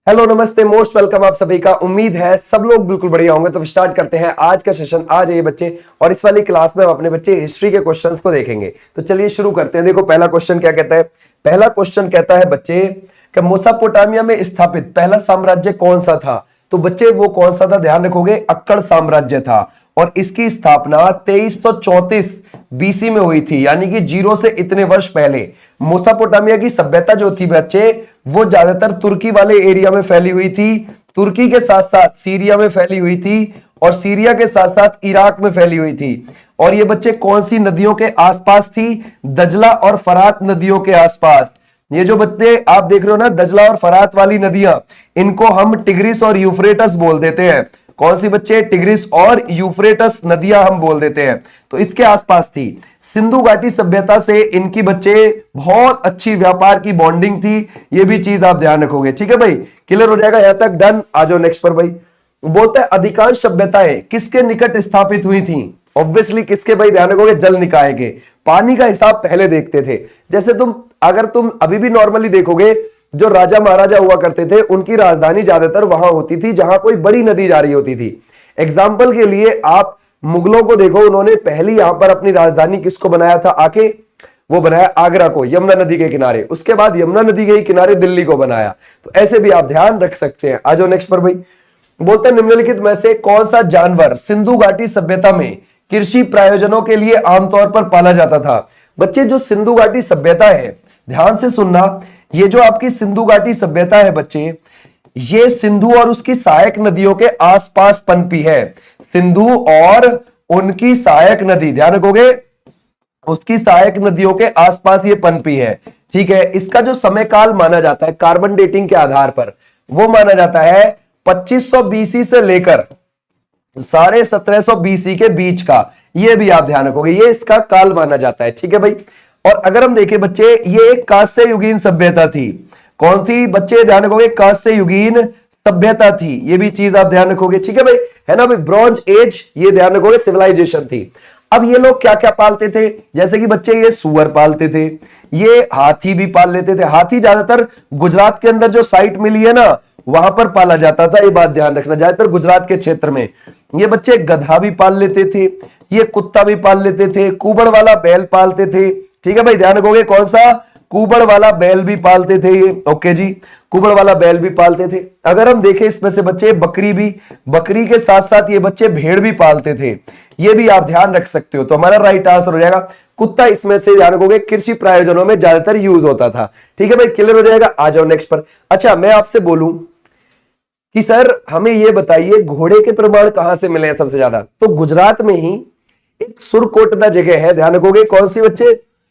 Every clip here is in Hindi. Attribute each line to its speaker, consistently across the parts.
Speaker 1: हेलो नमस्ते मोस्ट वेलकम आप सभी का। उम्मीद है सब लोग बिल्कुल बढ़िया होंगे। तो स्टार्ट करते हैं आज का सेशन। आ जाइए बच्चे, और इस वाली क्लास में हम अपने बच्चे हिस्ट्री के क्वेश्चंस को देखेंगे। तो चलिए शुरू करते हैं। देखो पहला क्वेश्चन क्या कहता है। पहला क्वेश्चन कहता है बच्चे कि मेसोपोटामिया में स्थापित पहला साम्राज्य कौन सा था। तो बच्चे वो कौन सा था, ध्यान रखोगे, अक्कड़ साम्राज्य था। और इसकी स्थापना 2334 बीसी में हुई थी, यानी कि 0 से इतने वर्ष पहले। मेसोपोटामिया की सभ्यता जो थी बच्चे, वो ज्यादातर तुर्की वाले एरिया में फैली हुई थी। तुर्की के साथ साथ सीरिया में फैली हुई थी, और सीरिया के साथ साथ इराक में फैली हुई थी। और ये बच्चे कौन सी नदियों के आसपास थी, दजला और फरात नदियों के आसपास। ये जो बच्चे आप देख रहे हो ना, दजला और फरात वाली नदियां, इनको हम टिग्रिस और यूफ्रेटस बोल देते हैं। कौन सी बच्चे, टिग्रिस और यूफ्रेटस नदियां हम बोल देते हैं। तो इसके आसपास थी। सिंधु घाटी सभ्यता से इनकी बच्चे बहुत अच्छी व्यापार की बॉन्डिंग थी। ये भी चीज आप ध्यान रखोगे, ठीक है भाई। क्लियर हो जाएगा यहां तक, डन। आ जाओ नेक्स्ट पर भाई। बोलता है अधिकांश सभ्यताएं किसके निकट स्थापित हुई थी। ऑब्वियसली किसके भाई, ध्यान रखोगे, जल निकाय के। पानी का हिसाब पहले देखते थे। जैसे अगर तुम अभी भी नॉर्मली देखोगे, जो राजा महाराजा हुआ करते थे उनकी राजधानी ज्यादातर वहां होती थी जहां कोई बड़ी नदी जा रही होती थी। एग्जाम्पल के लिए आप मुगलों को देखो, उन्होंने पहली यहां पर अपनी राजधानी किसको बनाया था आके, वो बनाया आगरा को, यमुना नदी के किनारे। उसके बाद यमुना नदी के किनारे दिल्ली को बनाया। तो ऐसे भी आप ध्यान रख सकते हैं। आ जाओ नेक्स्ट पर भाई। बोलते हैं निम्नलिखित में से कौन सा जानवर सिंधु घाटी सभ्यता में कृषि प्रयोजनों के लिए आमतौर पर पाला जाता था। बच्चे जो सिंधु घाटी सभ्यता है, ध्यान से सुनना, ये जो आपकी सिंधु घाटी सभ्यता है बच्चे, ये सिंधु और उसकी सहायक नदियों के आसपास पनपी है। सिंधु और उनकी सहायक नदी, ध्यान रखोगे, उसकी सहायक नदियों के आसपास ये पनपी है, ठीक है। इसका जो समय काल माना जाता है कार्बन डेटिंग के आधार पर, वो माना जाता है 2500 बीसी से लेकर 1750 बीसी के बीच का। ये भी आप ध्यान रखोगे, ये इसका काल माना जाता है, ठीक है भाई। और अगर हम देखें बच्चे, ये एक कांस्य युगीन सभ्यता थी। कौन थी बच्चे, ध्यान रखोगे, कांस्य युगीन सभ्यता थी। ये भी चीज आप ध्यान रखोगे, ठीक है भाई, है ना भाई। ब्रॉन्ज एज, ये ध्यान रखोगे, सिविलाइजेशन थी। अब ये लोग क्या क्या पालते थे, जैसे कि बच्चे ये सुअर पालते थे, ये हाथी भी पाल लेते थे। हाथी ज्यादातर गुजरात के अंदर जो साइट मिली है ना, वहां पर पाला जाता था। ये बात ध्यान रखना, ज्यादातर गुजरात के क्षेत्र में। ये बच्चे गधा भी पाल लेते थे, ये कुत्ता भी पाल लेते थे, कुबड़ वाला बैल पालते थे, ठीक है भाई। ध्यान रखोगे कौन सा, कुबड़ वाला बैल भी पालते थे ये, ओके जी, कुबड़ वाला बैल भी पालते थे। अगर हम देखें इसमें से बच्चे, बकरी भी, बकरी के साथ साथ ये बच्चे भेड़ भी पालते थे। ये भी आप ध्यान रख सकते हो। तो हमारा राइट आंसर हो जाएगा कुत्ता। इसमें से ध्यान रखोगे कृषि प्रयोजनों में ज्यादातर यूज होता था, ठीक है भाई। क्लियर हो जाएगा। आ जाओ नेक्स्ट पर। अच्छा, मैं आपसे बोलूं कि सर हमें ये बताइए घोड़े के प्रमाण कहां से मिले हैं सबसे ज्यादा। तो गुजरात में ही एक सुरकोटदा जगह है, ध्यान रखोगे, कौन सी बच्चे,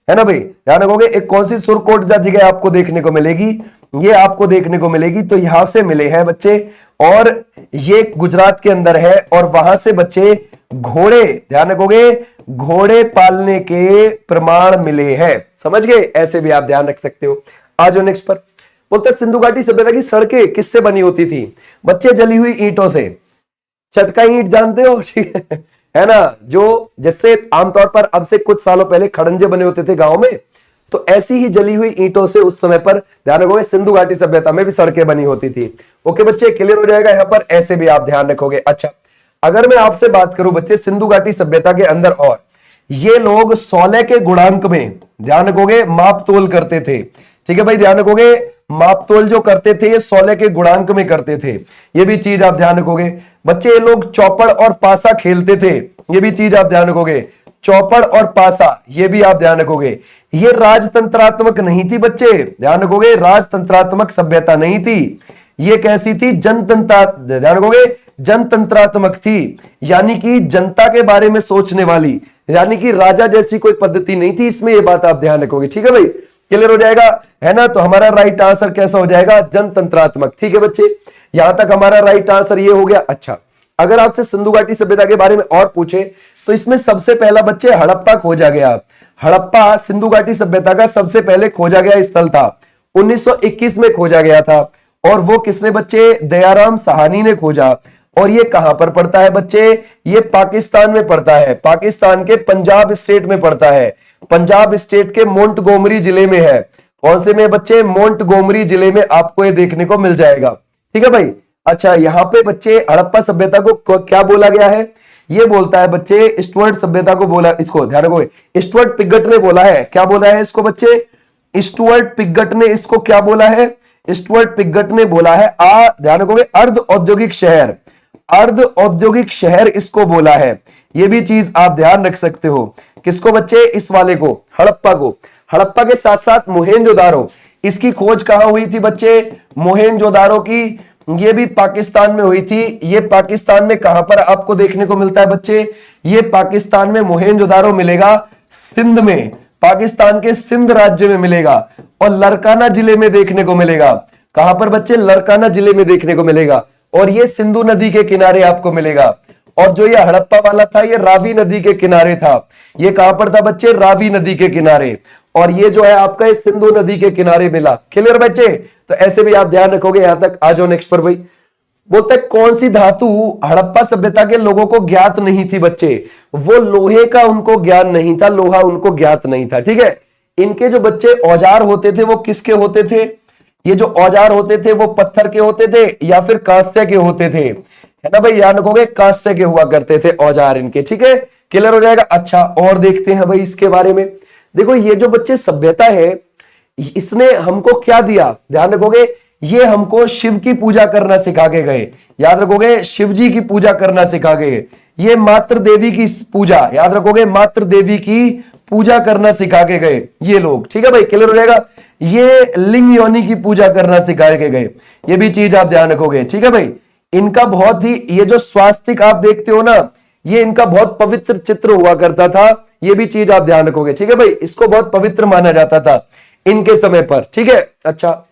Speaker 1: है ना भाई, ध्यान रखोगे, एक कौन सी सुरकोटदा जगह आपको देखने को मिलेगी, ये आपको देखने को मिलेगी। तो यहां से मिले हैं बच्चे, और ये गुजरात के अंदर है, और वहां से बच्चे घोड़े, ध्यान रखोगे, घोड़े पालने के प्रमाण मिले हैं। समझ गए, ऐसे भी आप ध्यान रख सकते हो। आ जाओ नेक्स्ट पर। बोलते सिंधु घाटी सभ्यता की सड़कें किससे बनी होती थी। बच्चे जली हुई ईंटों से। चटका ईंट जानते हो, ठीक है ना, जो जिससे आमतौर पर अब से कुछ सालों पहले खड़ंजे बने होते थे गांव में। तो ऐसी ही जली हुई ईंटों से उस समय पर, ध्यान रखोगे, सिंधु घाटी सभ्यता में भी सड़कें बनी होती थी। ओके बच्चे, क्लियर हो जाएगा यहां पर, ऐसे भी आप ध्यान रखोगे। अच्छा, अगर मैं आपसे बात करूं बच्चे सिंधु घाटी सभ्यता के अंदर, और ये लोग 16 के गुणांक में, ध्यान रखोगे, माप तोल करते थे, ठीक है भाई। ध्यान रखोगे, माप तोल जो करते थे ये 16 के गुणांक में करते थे। ये भी चीज आप ध्यान रखोगे बच्चे। ये लोग चौपड़ और पासा खेलते थे, ये भी चीज आप ध्यान रखोगे। चौपड़ और पासा, ये भी आप ध्यान रखोगे। ये राजतंत्रात्मक नहीं थी बच्चे, ध्यान रखोगे, राजतंत्रात्मक सभ्यता नहीं थी। ये कैसी थी, जनतंत्र, ध्यान रखोगे, जनतंत्रात्मक थी, यानी कि जनता के बारे में सोचने वाली, यानी कि राजा जैसी कोई पद्धति नहीं थी इसमें। ये बात आप ध्यान रखोगे, ठीक है भाई। क्लियर हो जाएगा, है ना। तो हमारा राइट आंसर कैसा हो जाएगा, जनतंत्रात्मक, ठीक है बच्चे। यहां तक हमारा राइट आंसर ये हो गया। अच्छा, अगर आपसे सिंधु घाटी सभ्यता के बारे में और पूछे, तो इसमें सबसे पहला बच्चे हड़प्पा खोजा गया। हड़प्पा सिंधु घाटी सभ्यता का सबसे पहले खोजा गया स्थल था। 1921 में खोजा गया था, और वो किसने बच्चे, दयाराम साहनी ने खोजा। और ये कहां पर पड़ता है बच्चे, ये पाकिस्तान में पड़ता है, पाकिस्तान के पंजाब स्टेट में पड़ता है। पंजाब स्टेट के मोंटगोमरी जिले में है। कौन से में बच्चे, मोंटगोमरी जिले में आपको ये देखने को मिल जाएगा। ठीक है भाई। अच्छा, यहाँ पे बच्चे हड़प्पा सभ्यता को क्या बोला गया है? ये बोलता है बच्चे स्टुअर्ट सभ्यता को बोला, इसको ध्यान रखोगे, स्टुअर्ट पिगट ने बोला है। क्या बोला है इसको बच्चे? स्टुअर्ट पिगट ने इसको क्या बोला है? स्टुअर्ट पिगट ने बोला है ध्यान रखोगे, अर्ध औद्योगिक शहर, अर्ध औद्योगिक शहर इसको बोला है। ये भी चीज आप ध्यान रख सकते हो। किसको बच्चे? इस वाले को, हड़प्पा को। हड़प्पा के साथ साथ मोहेंजोदारो, इसकी खोज कहां हुई थी बच्चे? मोहेंजोदारो की, ये भी पाकिस्तान में हुई थी। ये पाकिस्तान में कहां पर आपको देखने को मिलता है बच्चे? ये पाकिस्तान में मोहेंजोदारो मिलेगा सिंध में, पाकिस्तान के सिंध राज्य में मिलेगा, और लरकाना जिले में देखने को मिलेगा। कहां पर बच्चे? लरकाना जिले में देखने को मिलेगा, और ये सिंधु नदी के किनारे आपको मिलेगा। और जो ये हड़प्पा वाला था, ये रावी नदी के किनारे था। ये कहां पर था बच्चे? रावी नदी के किनारे। और ये जो है आपका ये सिंधु नदी के किनारे मिला। क्लियर बच्चे? तो ऐसे भी आप ध्यान रखोगे। यहां तक आ जाओ नेक्स्ट पर भाई। बोलते हैं कौन सी धातु हड़प्पा सभ्यता के लोगों को ज्ञात नहीं थी बच्चे? वो लोहे का उनको ज्ञान नहीं था, लोहा उनको ज्ञात नहीं था। ठीक है, इनके जो बच्चे औजार होते थे वो किसके होते थे? ये जो औजार होते थे वो पत्थर के होते थे या फिर कांस्य के होते थे? है ना भाई, याद रखोगे, कांस्य के हुआ करते थे औजार इनके। ठीक है, क्लियर हो जाएगा। अच्छा, और देखते हैं भाई इसके बारे में। देखो, ये जो बच्चे सभ्यता है, इसने हमको क्या दिया? ध्यान रखोगे, ये हमको शिव की पूजा करना सिखा के गए। याद रखोगे, शिव जी की पूजा करना सिखा गए। ये मातृ देवी की पूजा, याद रखोगे, मातृ देवी की पूजा करना सिखा के गए ये लोग। ठीक है भाई, क्लियर हो जाएगा। ये लिंग योनि की पूजा करना सिखा के गए, ये भी चीज आप ध्यान रखोगे। ठीक है भाई, इनका बहुत ही, ये जो स्वास्तिक आप देखते हो ना, ये इनका बहुत पवित्र चित्र हुआ करता था, ये भी चीज आप ध्यान रखोगे। ठीक है भाई, इसको बहुत पवित्र माना जाता था इनके समय पर। ठीक है, अच्छा,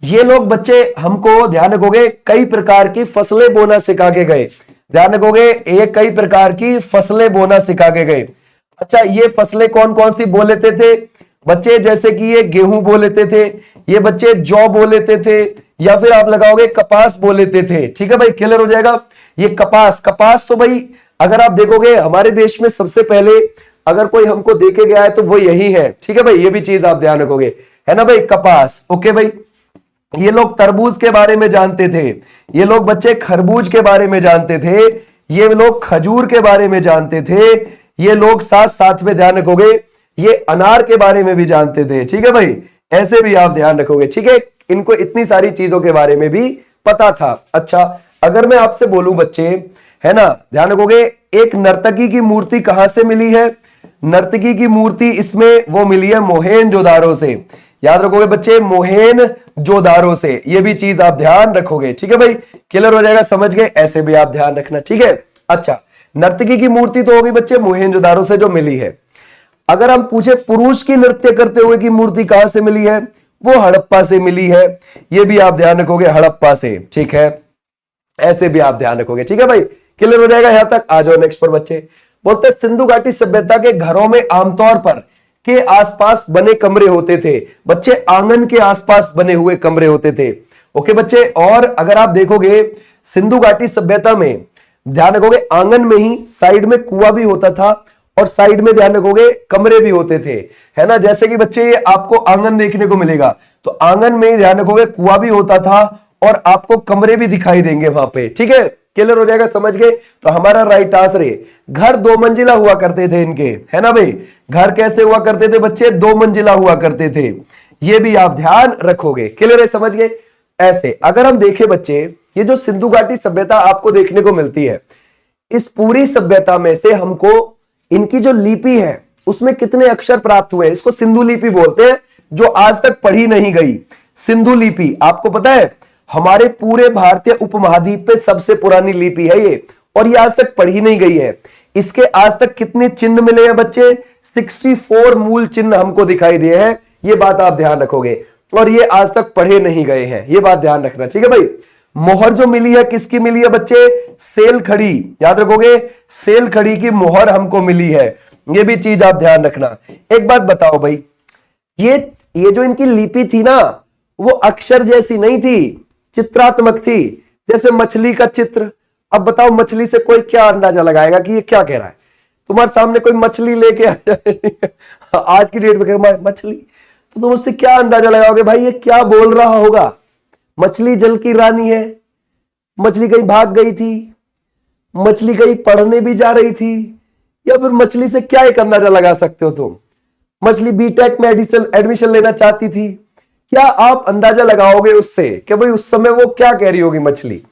Speaker 1: ये लोग बच्चे हमको ध्यान रखोगे कई प्रकार की फसलें बोना सिखा के गए। ध्यान रखोगे, ये कई प्रकार की फसलें बोना सिखा के गए। अच्छा, ये फसलें कौन कौन सी बो लेते थे बच्चे? जैसे कि ये गेहूं बो लेते थे, ये बच्चे जौ बो लेते थे, या फिर आप लगाओगे कपास बो लेते थे। ठीक है भाई, क्लियर हो जाएगा। ये कपास, कपास तो भाई अगर आप देखोगे हमारे देश में सबसे पहले अगर कोई हमको देके गया है तो वो यही है। ठीक है भाई, ये भी चीज आप ध्यान रखोगे, है ना भाई, कपास। ओके भाई, ये लोग तरबूज के बारे में जानते थे, ये लोग बच्चे खरबूज के बारे में जानते थे, ये लोग खजूर के बारे में जानते थे, ये लोग साथ साथ में ध्यान रखोगे ये अनार के बारे में भी जानते थे। ठीक है भाई, ऐसे भी आप ध्यान रखोगे। ठीक है, इनको इतनी सारी चीजों के बारे में भी पता था। अच्छा, अगर मैं आपसे बोलूं बच्चे, है ना, ध्यान रखोगे, एक नर्तकी की मूर्ति कहां से मिली है? नर्तकी की मूर्ति इसमें वो मिली है मोहेंजोदारो से। याद रखोगे बच्चे, मोहेंजोदारो से, ये भी चीज आप ध्यान रखोगे। ठीक है भाई, क्लियर हो जाएगा, समझ गए? ऐसे भी आप ध्यान रखना। ठीक है, अच्छा, नर्तकी की मूर्ति तो होगी बच्चे मोहेंजोदारो से जो मिली है। अगर हम पूछे पुरुष की नृत्य करते हुए की मूर्ति कहां से मिली है? वो हड़प्पा से मिली है, ये भी आप ध्यान रखोगे, हड़प्पा से। ठीक है, ऐसे भी आप ध्यान रखोगे। ठीक है भाई, क्लियर हो जाएगा। यहां तक आ जाओ नेक्स्ट पर बच्चे। बोलते सिंधु घाटी सभ्यता के घरों में आमतौर पर के आसपास बने कमरे होते थे बच्चे, आंगन के आसपास बने हुए कमरे होते थे। ओके बच्चे, और अगर आप देखोगे सिंधु घाटी सभ्यता में ध्यान रखोगे आंगन में ही साइड में कुआं भी होता था और साइड में ध्यान रखोगे कमरे भी होते थे, है ना। जैसे कि बच्चे ये आपको आंगन देखने को मिलेगा, तो आंगन में ही ध्यान रखोगे कुआं भी होता था और आपको कमरे भी दिखाई देंगे वहां पे। ठीक है, क्लियर हो जाएगा, समझ गए? तो हमारा राइट आंसर है, घर 2 मंजिला हुआ करते थे इनके, है ना भाई। घर कैसे हुआ करते थे बच्चे? 2 मंजिला हुआ करते थे, ये भी आप ध्यान रखोगे। क्लियर है, समझ गए? ऐसे अगर हम देखें बच्चे, ये जो सिंधु घाटी सभ्यता आपको देखने को मिलती है, इस पूरी सभ्यता में से हमको इनकी जो लिपि है उसमें कितने अक्षर प्राप्त हुए? इसको सिंधु लिपि बोलते हैं, जो आज तक पढ़ी नहीं गई। सिंधु लिपि आपको पता है हमारे पूरे भारतीय उपमहाद्वीप पे सबसे पुरानी लिपि है ये, और ये आज तक पढ़ी नहीं गई है। इसके आज तक कितने चिन्ह मिले हैं बच्चे? 64 मूल चिन्ह हमको दिखाई दिए हैं, ये बात आप ध्यान रखोगे। और ये आज तक पढ़े नहीं गए हैं, ये बात ध्यान रखना। ठीक है भाई, मोहर जो मिली है किसकी मिली है बच्चे? सेल खड़ी, याद रखोगे, सेल खड़ी की मोहर हमको मिली है, ये भी चीज आप ध्यान रखना। एक बात बताओ भाई, ये जो इनकी लिपि थी ना, वो अक्षर जैसी नहीं थी, चित्रात्मक थी, जैसे मछली का चित्र। अब बताओ मछली से कोई क्या अंदाजा लगाएगा कि ये क्या कह रहा है? तुम्हारे सामने कोई मछली लेके आ जाए आज की डेट में मछली, तो तुम उससे क्या अंदाजा लगाओगे भाई ये क्या बोल रहा होगा? मछली जल की रानी है, मछली कहीं भाग गई थी, मछली कहीं पढ़ने भी जा रही थी, या फिर मछली से क्या एक अंदाजा लगा सकते हो तुम? मछली बीटेक में एडमिशन लेना चाहती थी, क्या आप अंदाजा लगाओगे उससे कि भाई उस समय वो क्या कह रही होगी मछली?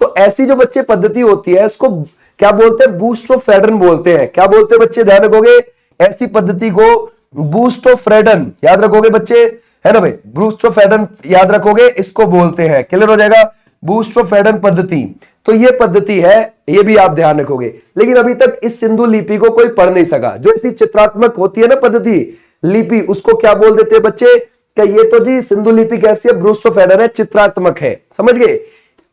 Speaker 1: तो ऐसी जो बच्चे पद्धति होती है इसको क्या बोलते हैं? बूस्टोफ्रेडन बोलते हैं। क्या बोलते हैं बच्चे? ध्यान रखोगे, ऐसी पद्धति को बूस्टोफ्रेडन, याद रखोगे बच्चे, है ना भाई? बूस्टोफ्रेडन याद रखोगे, इसको बोलते हैं। क्लियर हो जाएगा? बूस्टोफ्रेडन पद्धति। तो ये पद्धति है, ये भी आप ध्यान रखोगे। लेकिन अभी तक इस सिंधु लिपि को कोई पढ़ नहीं सका। जो ऐसी चित्रात्मक होती है ना पद्धति लिपि, उसको क्या बोल देते हैं बच्चे? क्या ये तो जी सिंधु लिपि कैसी है? बूस्टोफ्रेडन है, चित्रात्मक है। समझ गए?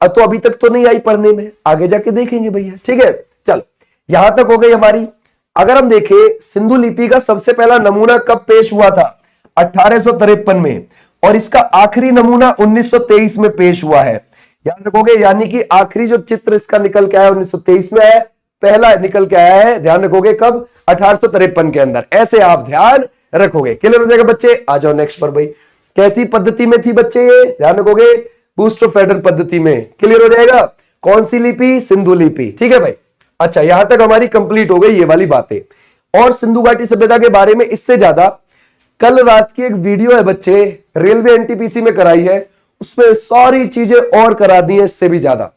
Speaker 1: तो अभी तक तो नहीं आई पढ़ने में, आगे जाके देखेंगे भैया। ठीक है, चलो यहां तक हो गई हमारी। अगर हम देखें सिंधु लिपि का सबसे पहला नमूना कब पेश हुआ था? 1853 में, और इसका आखिरी नमूना 1923 में पेश हुआ है। याद रखोगे, यानी कि आखिरी जो चित्र इसका निकल के आया 1923 में है, पहला निकल के आया है, ध्यान रखोगे कब? 1853 के अंदर। ऐसे आप ध्यान रखोगे। क्लियर हो जाएगा बच्चे? आ जाओ नेक्स्ट पर भाई। कैसी पद्धति में थी बच्चे ये? ध्यान रखोगे, बूस्टोफ्रेडन पद्धति में। क्लियर हो जाएगा? कौन सी लिपि? सिंधु लिपि। ठीक है भाई। अच्छा, यहां तक हमारी कंप्लीट हो गई ये वाली बातें। और सिंधु घाटी सभ्यता के बारे में इससे ज्यादा कल रात की एक वीडियो है बच्चे, रेलवे एनटीपीसी में कराई है, उसमें सारी चीजें और करा दी है इससे भी ज्यादा,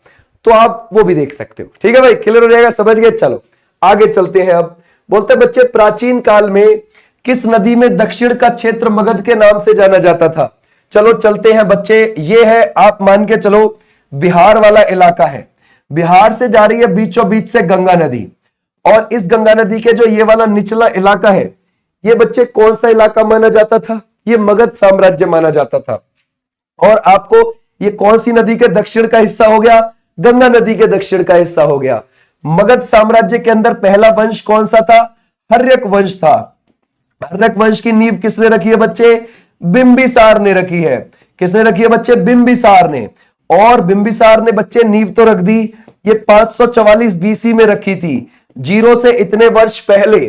Speaker 1: तो आप वो भी देख सकते हो। ठीक है भाई, क्लियर हो जाएगा? समझ गए? चलो आगे चलते हैं। अब बोलते हैं बच्चे, प्राचीन काल में किस नदी में दक्षिण का क्षेत्र मगध के नाम से जाना जाता था? चलो चलते हैं बच्चे। ये है, आप मान के चलो, बिहार वाला इलाका है। बिहार से जा रही है बीचों बीच से गंगा नदी, और इस गंगा नदी के जो ये वाला निचला इलाका है, ये बच्चे कौन सा इलाका माना जाता था? ये मगध साम्राज्य माना जाता था। और आपको ये कौन सी नदी के दक्षिण का हिस्सा हो गया? गंगा नदी के दक्षिण का हिस्सा हो गया। मगध साम्राज्य के अंदर पहला वंश कौन सा था? हर्यक वंश था। हर्यक वंश की नींव किसने रखी है बच्चे? बिंबिसार ने रखी है। किसने रखी है बच्चे? बिंबिसार ने। और बिंबिसार ने बच्चे नींव तो रख दी, ये 544 बीसी में रखी थी, जीरो से इतने वर्ष पहले।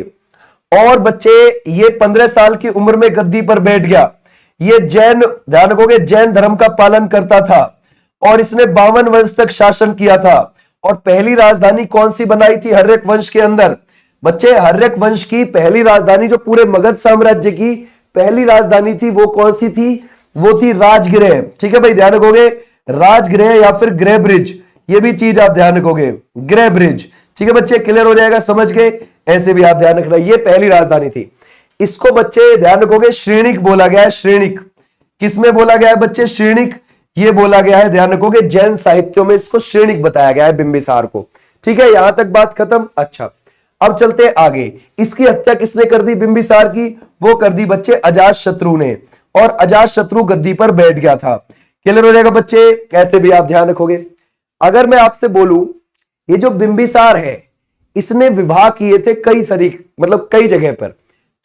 Speaker 1: और बच्चे ये 15 साल की उम्र में गद्दी पर बैठ गया। ये जैन, ध्यान रखोगे, जैन धर्म का पालन करता था, और इसने 52 वंश तक शासन किया था। और पहली राजधानी कौन सी बनाई थी हर्यक वंश के अंदर? बच्चे हर्यक वंश की पहली राजधानी, जो पूरे मगध साम्राज्य की पहली राजधानी थी, वो कौन सी थी? वो थी राजगृह। ठीक है भाई, ध्यान रखोगे, राजगृह या फिर गृह ब्रिज, ये भी चीज आप ध्यान रखोगे, गृह ब्रिज। ठीक है बच्चे, क्लियर हो जाएगा? समझ गए? ऐसे भी आप ध्यान रखना, ये पहली राजधानी थी। इसको बच्चे ध्यान रखोगे श्रेणिक बोला गया है। श्रेणिक किसमें बोला गया है बच्चे? श्रेणिक ये बोला गया है, ध्यान रखोगे, जैन साहित्यों में इसको श्रेणिक बताया गया है, बिंबिसार को। ठीक है, यहां तक बात खत्म। अच्छा, अब चलते हैं आगे। इसकी हत्या किसने कर दी बिंबिसार की? वो कर दी बच्चे अजातशत्रु ने, और अजातशत्रु गद्दी पर बैठ गया था। क्लियर हो जाएगा बच्चे? ऐसे भी आप ध्यान रखोगे। अगर मैं आपसे बोलूं, ये जो बिंबिसार है, इसने विवाह किए थे कई मतलब कई जगह पर।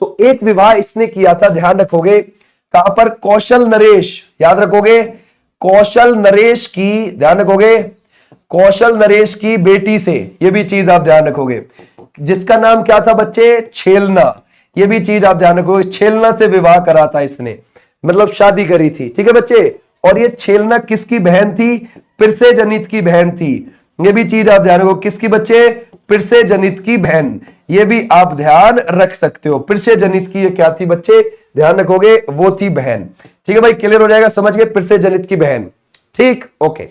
Speaker 1: तो एक विवाह इसने किया था, ध्यान रखोगे, कहां पर? कौशल नरेश। याद रखोगे, कौशल नरेश की, ध्यान रखोगे, कौशल नरेश की बेटी से। ये भी चीज आप ध्यान रखोगे, जिसका नाम क्या था बच्चे? छेलना। ये भी चीज आप ध्यान रखोगे, छेलना से विवाह करा था इसने, मतलब शादी करी थी। ठीक है बच्चे, और ये छेलना किसकी बहन थी? पिरसेजनित की बहन थी। ये भी चीज आप ध्यान रखो, किसकी बच्चे? पिरसेजनित की बहन। ये भी आप ध्यान रख सकते हो, पिरसेजनित की ये क्या थी बच्चे? ध्यान रखोगे, वो थी बहन। ठीक है भाई, क्लियर हो जाएगा? समझ गए? पिरसेजनित की बहन। ठीक, ओके,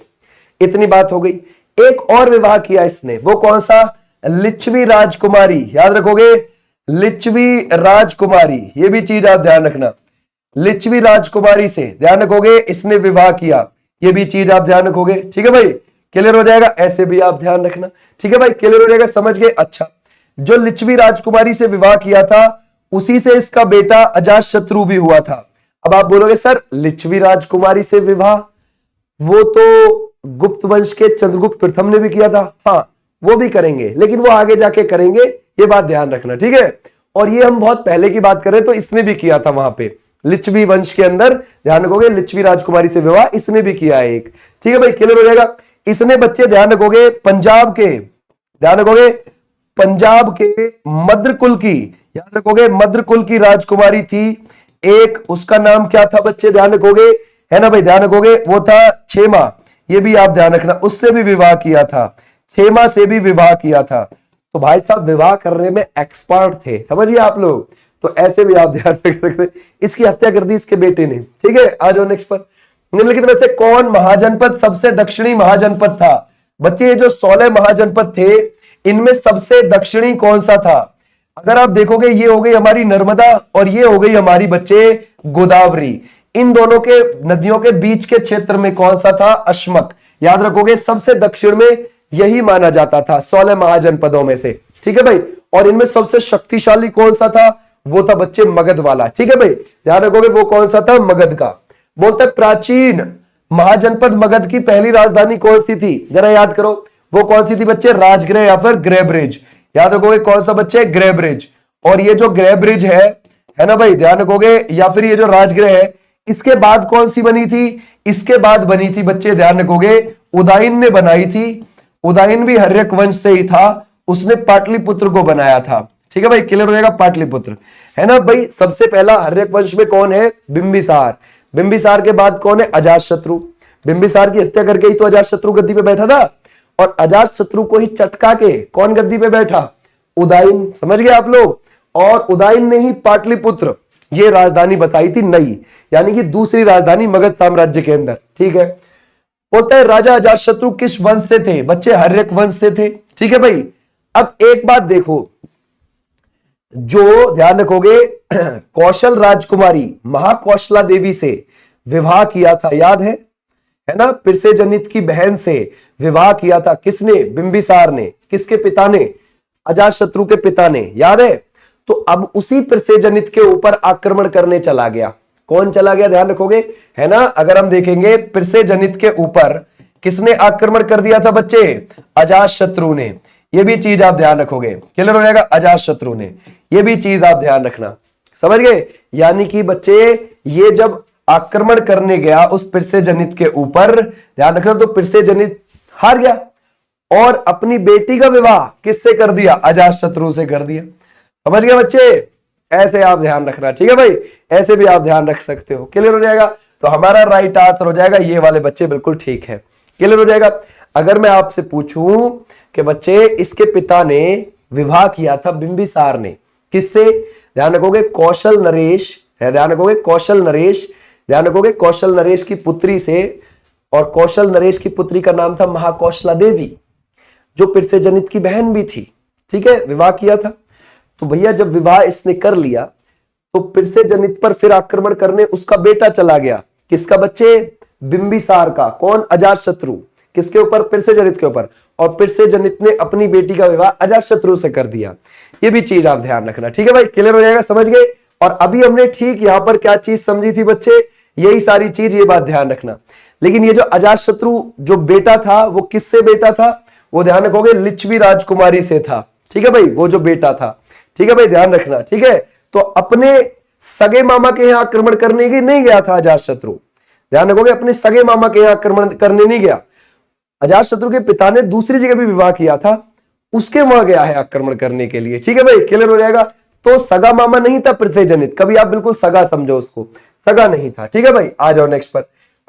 Speaker 1: इतनी बात हो गई। एक और विवाह किया इसने, वो कौन सा? लिच्छवी राजकुमारी। याद रखोगे, लिच्छवी राजकुमारी, ये भी चीज आप ध्यान रखना, लिच्छवी राजकुमारी से, ध्यान रखोगे, इसने विवाह किया। ये भी चीज आप ध्यान रखोगे। ठीक है भाई, क्लियर हो जाएगा? ऐसे भी आप ध्यान रखना। ठीक है भाई, क्लियर हो जाएगा? समझ गए? अच्छा, जो लिच्छवी राजकुमारी से विवाह किया था, उसी से इसका बेटा अजातशत्रु भी हुआ था। अब आप बोलोगे सर, लिच्छवी राजकुमारी से विवाह, वो तो गुप्त वंश के चंद्रगुप्त प्रथम ने भी किया था। हाँ, वो भी करेंगे, लेकिन वो आगे जाके करेंगे, ये बात ध्यान रखना। ठीक है, और ये हम बहुत पहले की बात करें तो इसने भी किया था वहां पे लिच्छवी वंश के अंदर, ध्यान रखोगे, लिच्छवी राजकुमारी से विवाह इसने भी किया है एक। ठीक है भाई, क्लियर हो जाएगा? इसने बच्चे ध्यान रखोगे पंजाब के, ध्यान रखोगे, पंजाब के मद्र कुल की, याद रखोगे, मद्र कुल की राजकुमारी थी एक, उसका नाम क्या था बच्चे? ध्यान रखोगे, है ना भाई, ध्यान रखोगे, वो था क्षेमा। ये भी आप ध्यान रखना, उससे भी विवाह किया था, क्षेमा से भी विवाह किया था। तो भाई साहब विवाह करने में एक्सपर्ट थे, समझिए आप लोग। तो ऐसे भी आप ध्यान रख सकते। इसकी हत्या कर दी इसके बेटे ने। ठीक है, आ जाओ नेक्स्ट पर। निम्नलिखित में से कौन महाजनपद सबसे दक्षिणी महाजनपद था? बच्चे ये जो 16 महाजनपद थे, इनमें सबसे दक्षिणी कौन सा था? अगर आप देखोगे ये हो गई हमारी नर्मदा और ये हो गई हमारी बच्चे गोदावरी। इन दोनों के नदियों के बीच के क्षेत्र में कौन सा था? अश्मक। याद रखोगे सबसे दक्षिण में यही माना जाता था 16 महाजनपदों में से। ठीक है भाई, और इनमें सबसे शक्तिशाली कौन सा था? वो था बच्चे मगध वाला। ठीक है भाई, ध्यान रखोगे वो कौन सा था? मगध का। बोलते प्राचीन महाजनपद मगध की पहली राजधानी कौन सी थी? जरा याद करो, वो कौन सी थी बच्चे? राजगृह या फिर ग्रह ब्रिज। याद रखोगे कौन सा बच्चे? ग्रह ब्रिज। और ये जो ग्रह ब्रिज है ना भाई, ध्यान रखोगे, या फिर ये जो राजगृह है, इसके बाद कौन सी बनी थी? इसके बाद बनी थी बच्चे, ध्यान रखोगे, उदयन ने बनाई थी। उदयन भी हर्यक वंश से ही था, उसने पाटलिपुत्र को बनाया था। ठीक है भाई, क्लियर हो जाएगा, पाटलिपुत्र है ना भाई। सबसे पहला हर्यक वंश में कौन है? बिंबिसार। बिंबिसार के बाद कौन है? अजातशत्रु। बिंबिसार की हत्या करके ही तो अजातशत्रु गद्दी पे बैठा था, और अजातशत्रु को ही चटका के कौन गद्दी पे बैठा? उदयन। समझ गए आप लोग। और उदयन ने ही पाटलिपुत्र ये राजधानी बसाई थी नई, यानी कि दूसरी राजधानी मगध साम्राज्य के अंदर। ठीक है, बोलता है राजा अजातशत्रु किस वंश से थे? बच्चे हर्यक वंश से थे। ठीक है भाई, अब एक बात देखो, जो ध्यान रखोगे कौशल राजकुमारी महाकौशला देवी से विवाह किया था, याद है ना? पिरसेजनित की बहन से विवाह किया था किसने? बिंबिसार ने। किसके पिता ने? अजातशत्रु के पिता ने, याद है? तो अब उसी पिरसेजनित के ऊपर आक्रमण करने चला गया। कौन चला गया? ध्यान रखोगे, है ना? अगर हम देखेंगे पिरसेजनित के ऊपर किसने आक्रमण कर दिया था बच्चे? अजातशत्रु ने। ये भी चीज आप ध्यान रखोगे, क्लियर हो जाएगा, अजातशत्रु ने। ये भी चीज आप ध्यान रखना, समझ गए? यानी कि बच्चे ये जब आक्रमण करने गया उस पिरसेजनित के ऊपर, ध्यान रखना, तो पिरसेजनित हार गया और अपनी बेटी का विवाह किससे कर दिया? अजातशत्रु से कर दिया। समझ गए बच्चे? ऐसे आप ध्यान रखना। ठीक है भाई, ऐसे भी आप ध्यान रख सकते हो, क्लियर हो जाएगा। तो हमारा राइट आंसर हो जाएगा ये वाले बच्चे, बिल्कुल ठीक है, क्लियर हो जाएगा। अगर मैं आपसे पूछूं कि बच्चे इसके पिता ने विवाह किया था बिंबिसार ने, किससे? ध्यान रखोगे कौशल नरेश है, ध्यान रखोगे कौशल नरेश, ध्यान रखोगे कौशल नरेश की पुत्री से। और कौशल नरेश की पुत्री का नाम था महाकौशला देवी, जो पिरसेजनित की बहन भी थी। ठीक है, विवाह किया था। तो भैया जब विवाह इसने कर लिया तो पिरसेजनित पर फिर आक्रमण करने उसका बेटा चला गया। किसका बच्चे? बिंबिसार का। कौन? अजातशत्रु। किसके ऊपर? पिरसेजनित के ऊपर। और पिरसेजनित ने अपनी बेटी का विवाह अजातशत्रु से कर दिया। ये भी चीज आप ध्यान रखना। ठीक है भाई, क्लियर हो जाएगा, समझ गए? और अभी हमने ठीक यहां पर क्या चीज समझी थी बच्चे? यही सारी चीज, ये बात ध्यान रखना। लेकिन ये जो अजातशत्रु जो बेटा था वो किससे बेटा था? वो ध्यान रखोगे लिच्छवी राजकुमारी से था। ठीक है भाई, वो जो बेटा था। ठीक है भाई, ध्यान रखना। ठीक है, तो अपने सगे मामा के यहां आक्रमण करने के नहीं गया था अजातशत्रु। ध्यान रखोगे, अपने सगे मामा के यहां आक्रमण करने नहीं गया। अजातशत्रु के पिता ने दूसरी जगह भी विवाह किया था, उसके वहां गया है आक्रमण करने के लिए। ठीक है भाई, क्लियर हो जाएगा। तो सगा मामा नहीं था पिरसेजनित, कभी आप बिल्कुल सगा समझो उसको, सगा नहीं था। ठीक है भाई, आ जाओ नेक्स्ट पर।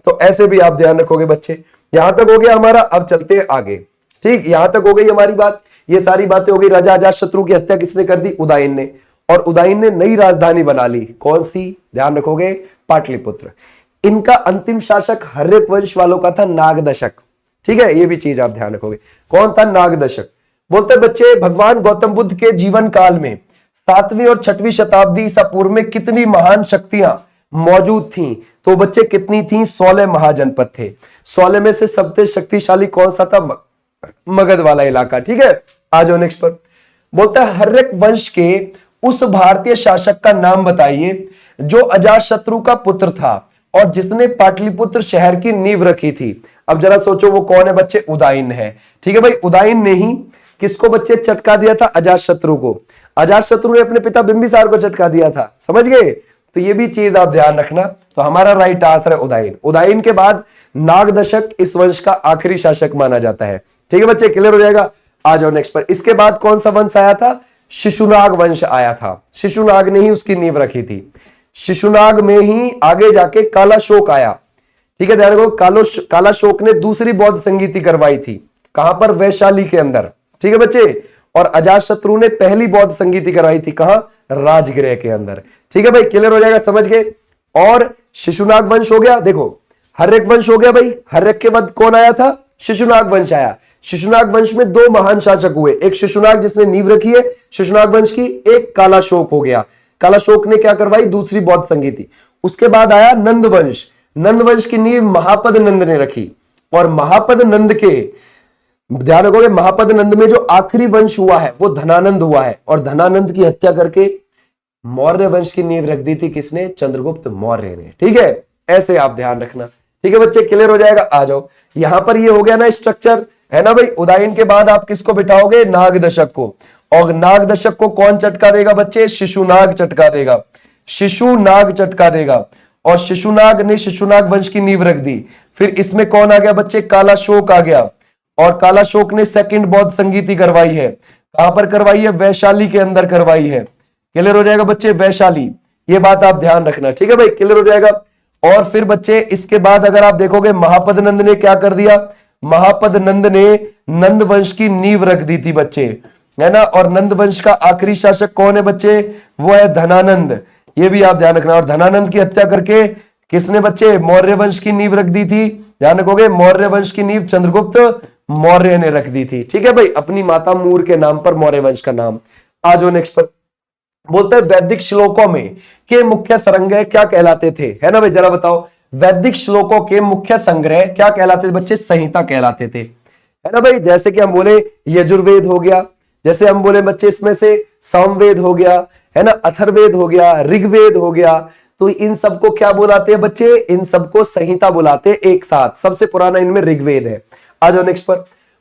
Speaker 1: तो ऐसे भी आप ध्यान रखोगे बच्चे। यहां तक हो गया हमारा, अब चलते हैं आगे। ठीक, यहां तक हो गई हमारी बात। ये सारी बातें हो गई। राजा अजातशत्रु की हत्या किसने कर दी? उदयन ने। और उदयन ने नई राजधानी बना ली, कौन सी? ध्यान रखोगे पाटलिपुत्र। इनका अंतिम शासक हर्यक वंश वालों का था नागदशक। ठीक है, ये भी चीज आप ध्यान रखोगे। कौन था? नागदशक। बोलते बच्चे भगवान गौतम बुद्ध के जीवन काल में 7वीं और 6वीं शताब्दी ईसा पूर्व में कितनी महान शक्तियां मौजूद थीं? तो बच्चे कितनी थीं? 16 महाजनपद थे। 16 में से सबसे शक्तिशाली कौन सा था? मगध वाला इलाका। ठीक है, आ जाओ नेक्स्ट पर। बोलता है हर्यक वंश के उस भारतीय शासक का नाम बताइए जो अजातशत्रु का पुत्र था और जिसने पाटलिपुत्र शहर की नींव रखी थी। अब जरा सोचो वो कौन है बच्चे? उदयन है। ठीक है भाई, उदयन ने ही किसको बच्चे चटका दिया था? अजातशत्रु को। अजातशत्रु ने अपने पिता बिंबिसार को चटका दिया था, समझ गए? तो ये भी चीज आप ध्यान रखना। तो हमारा राइट आंसर है उदयन। उदयन के बाद नागदशक इस वंश का आखिरी शासक माना जाता है। ठीक है बच्चे, क्लियर हो जाएगा। आ जाओ नेक्स्ट पर। इसके बाद कौन सा वंश आया था? शिशुनाग वंश आया था। शिशुनाग ने ही उसकी नींव रखी थी। शिशुनाग में ही आगे जाके कालाशोक आया। ठीक है, ध्यान रखो। कालाशोक ने दूसरी बौद्ध संगीति करवाई थी, कहां पर? वैशाली के अंदर। ठीक है बच्चे। और अजातशत्रु ने पहली बौद्ध संगीति करवाई थी, कहां? राजगृह के अंदर। ठीक है भाई, क्लियर हो जाएगा, समझ गए। और शिशुनाग वंश हो गया, देखो हर्यक वंश हो गया भाई। हर्यक के बाद कौन आया था? शिशुनाग वंश आया। शिशुनाग वंश में दो महान शासक हुए, एक शिशुनाग जिसने नींव रखी है शिशुनाग वंश की, एक कालाशोक हो गया। कालाशोक ने क्या करवाई? दूसरी बौद्ध संगीति। उसके बाद आया नंद वंश। नंद वंश की नींव महापद नंद ने रखी। और महापद नंद के, ध्यान रखोगे, महापद नंद में जो आखिरी वंश हुआ है वो धनानंद हुआ है। और धनानंद की हत्या करके मौर्य वंश की नींव रख दी थी किसने? चंद्रगुप्त मौर्य ने। ठीक है, ऐसे आप ध्यान रखना। ठीक है बच्चे, क्लियर हो जाएगा। आ जाओ, यहां पर ये हो गया ना स्ट्रक्चर, है ना भाई। उदयन के बाद आप किसको बिठाओगे? नाग दशक को। और नाग दशक को कौन चटका देगा बच्चे? शिशुनाग चटका देगा। शिशुनाग चटका देगा। और शिशुनाग ने शिशुनाग वंश की नींव रख दी। फिर इसमें कौन आ गया बच्चे? कालाशोक आ गया। और कालाशोक ने सेकंड बौद्ध संगीति करवाई है। कहां पर करवाई है? वैशाली के अंदर करवाई है। क्लियर हो जाएगा बच्चे, वैशाली। ये बात आप ध्यान रखना। ठीक है भाई, क्लियर हो जाएगा। और फिर बच्चे इसके बाद अगर आप देखोगे महापद नंद ने क्या कर दिया? महापद नंद ने नंद वंश की नींव रख दी थी बच्चे, है ना। और नंद वंश का आखिरी शासक कौन है बच्चे? वो है धनानंद। ये भी आप ध्यान रखना। और धनानंद की हत्या करके किसने बच्चे? मौर्य वंश की नींव रख दी थी। ध्यान रखोगे, मौर्य वंश की नींव चंद्रगुप्त मौर्य ने रख दी थी। ठीक है भाई, अपनी माता मूर के नाम पर मौर्य वंश का नाम। आ जाओ नेक्स्ट पर। बोलते हैं वैदिक श्लोकों में के मुख्य संग्रह क्या कहलाते थे? है ना भाई, जरा बताओ। वैदिक श्लोकों के मुख्य संग्रह क्या कहलाते थे बच्चे? संहिता कहलाते थे, है ना भाई। जैसे कि हम बोले यजुर्वेद हो गया, जैसे हम बोले बच्चे इसमें से सामवेद हो गया, है ना, अथर्ववेद हो गया, ऋग्वेद हो गया। तो इन सबको क्या बुलाते हैं बच्चे? इन सबको संहिता बुलाते हैं एक साथ। सबसे पुराना इनमें ऋग्वेद है। आ जाओ नेक्स्ट पर।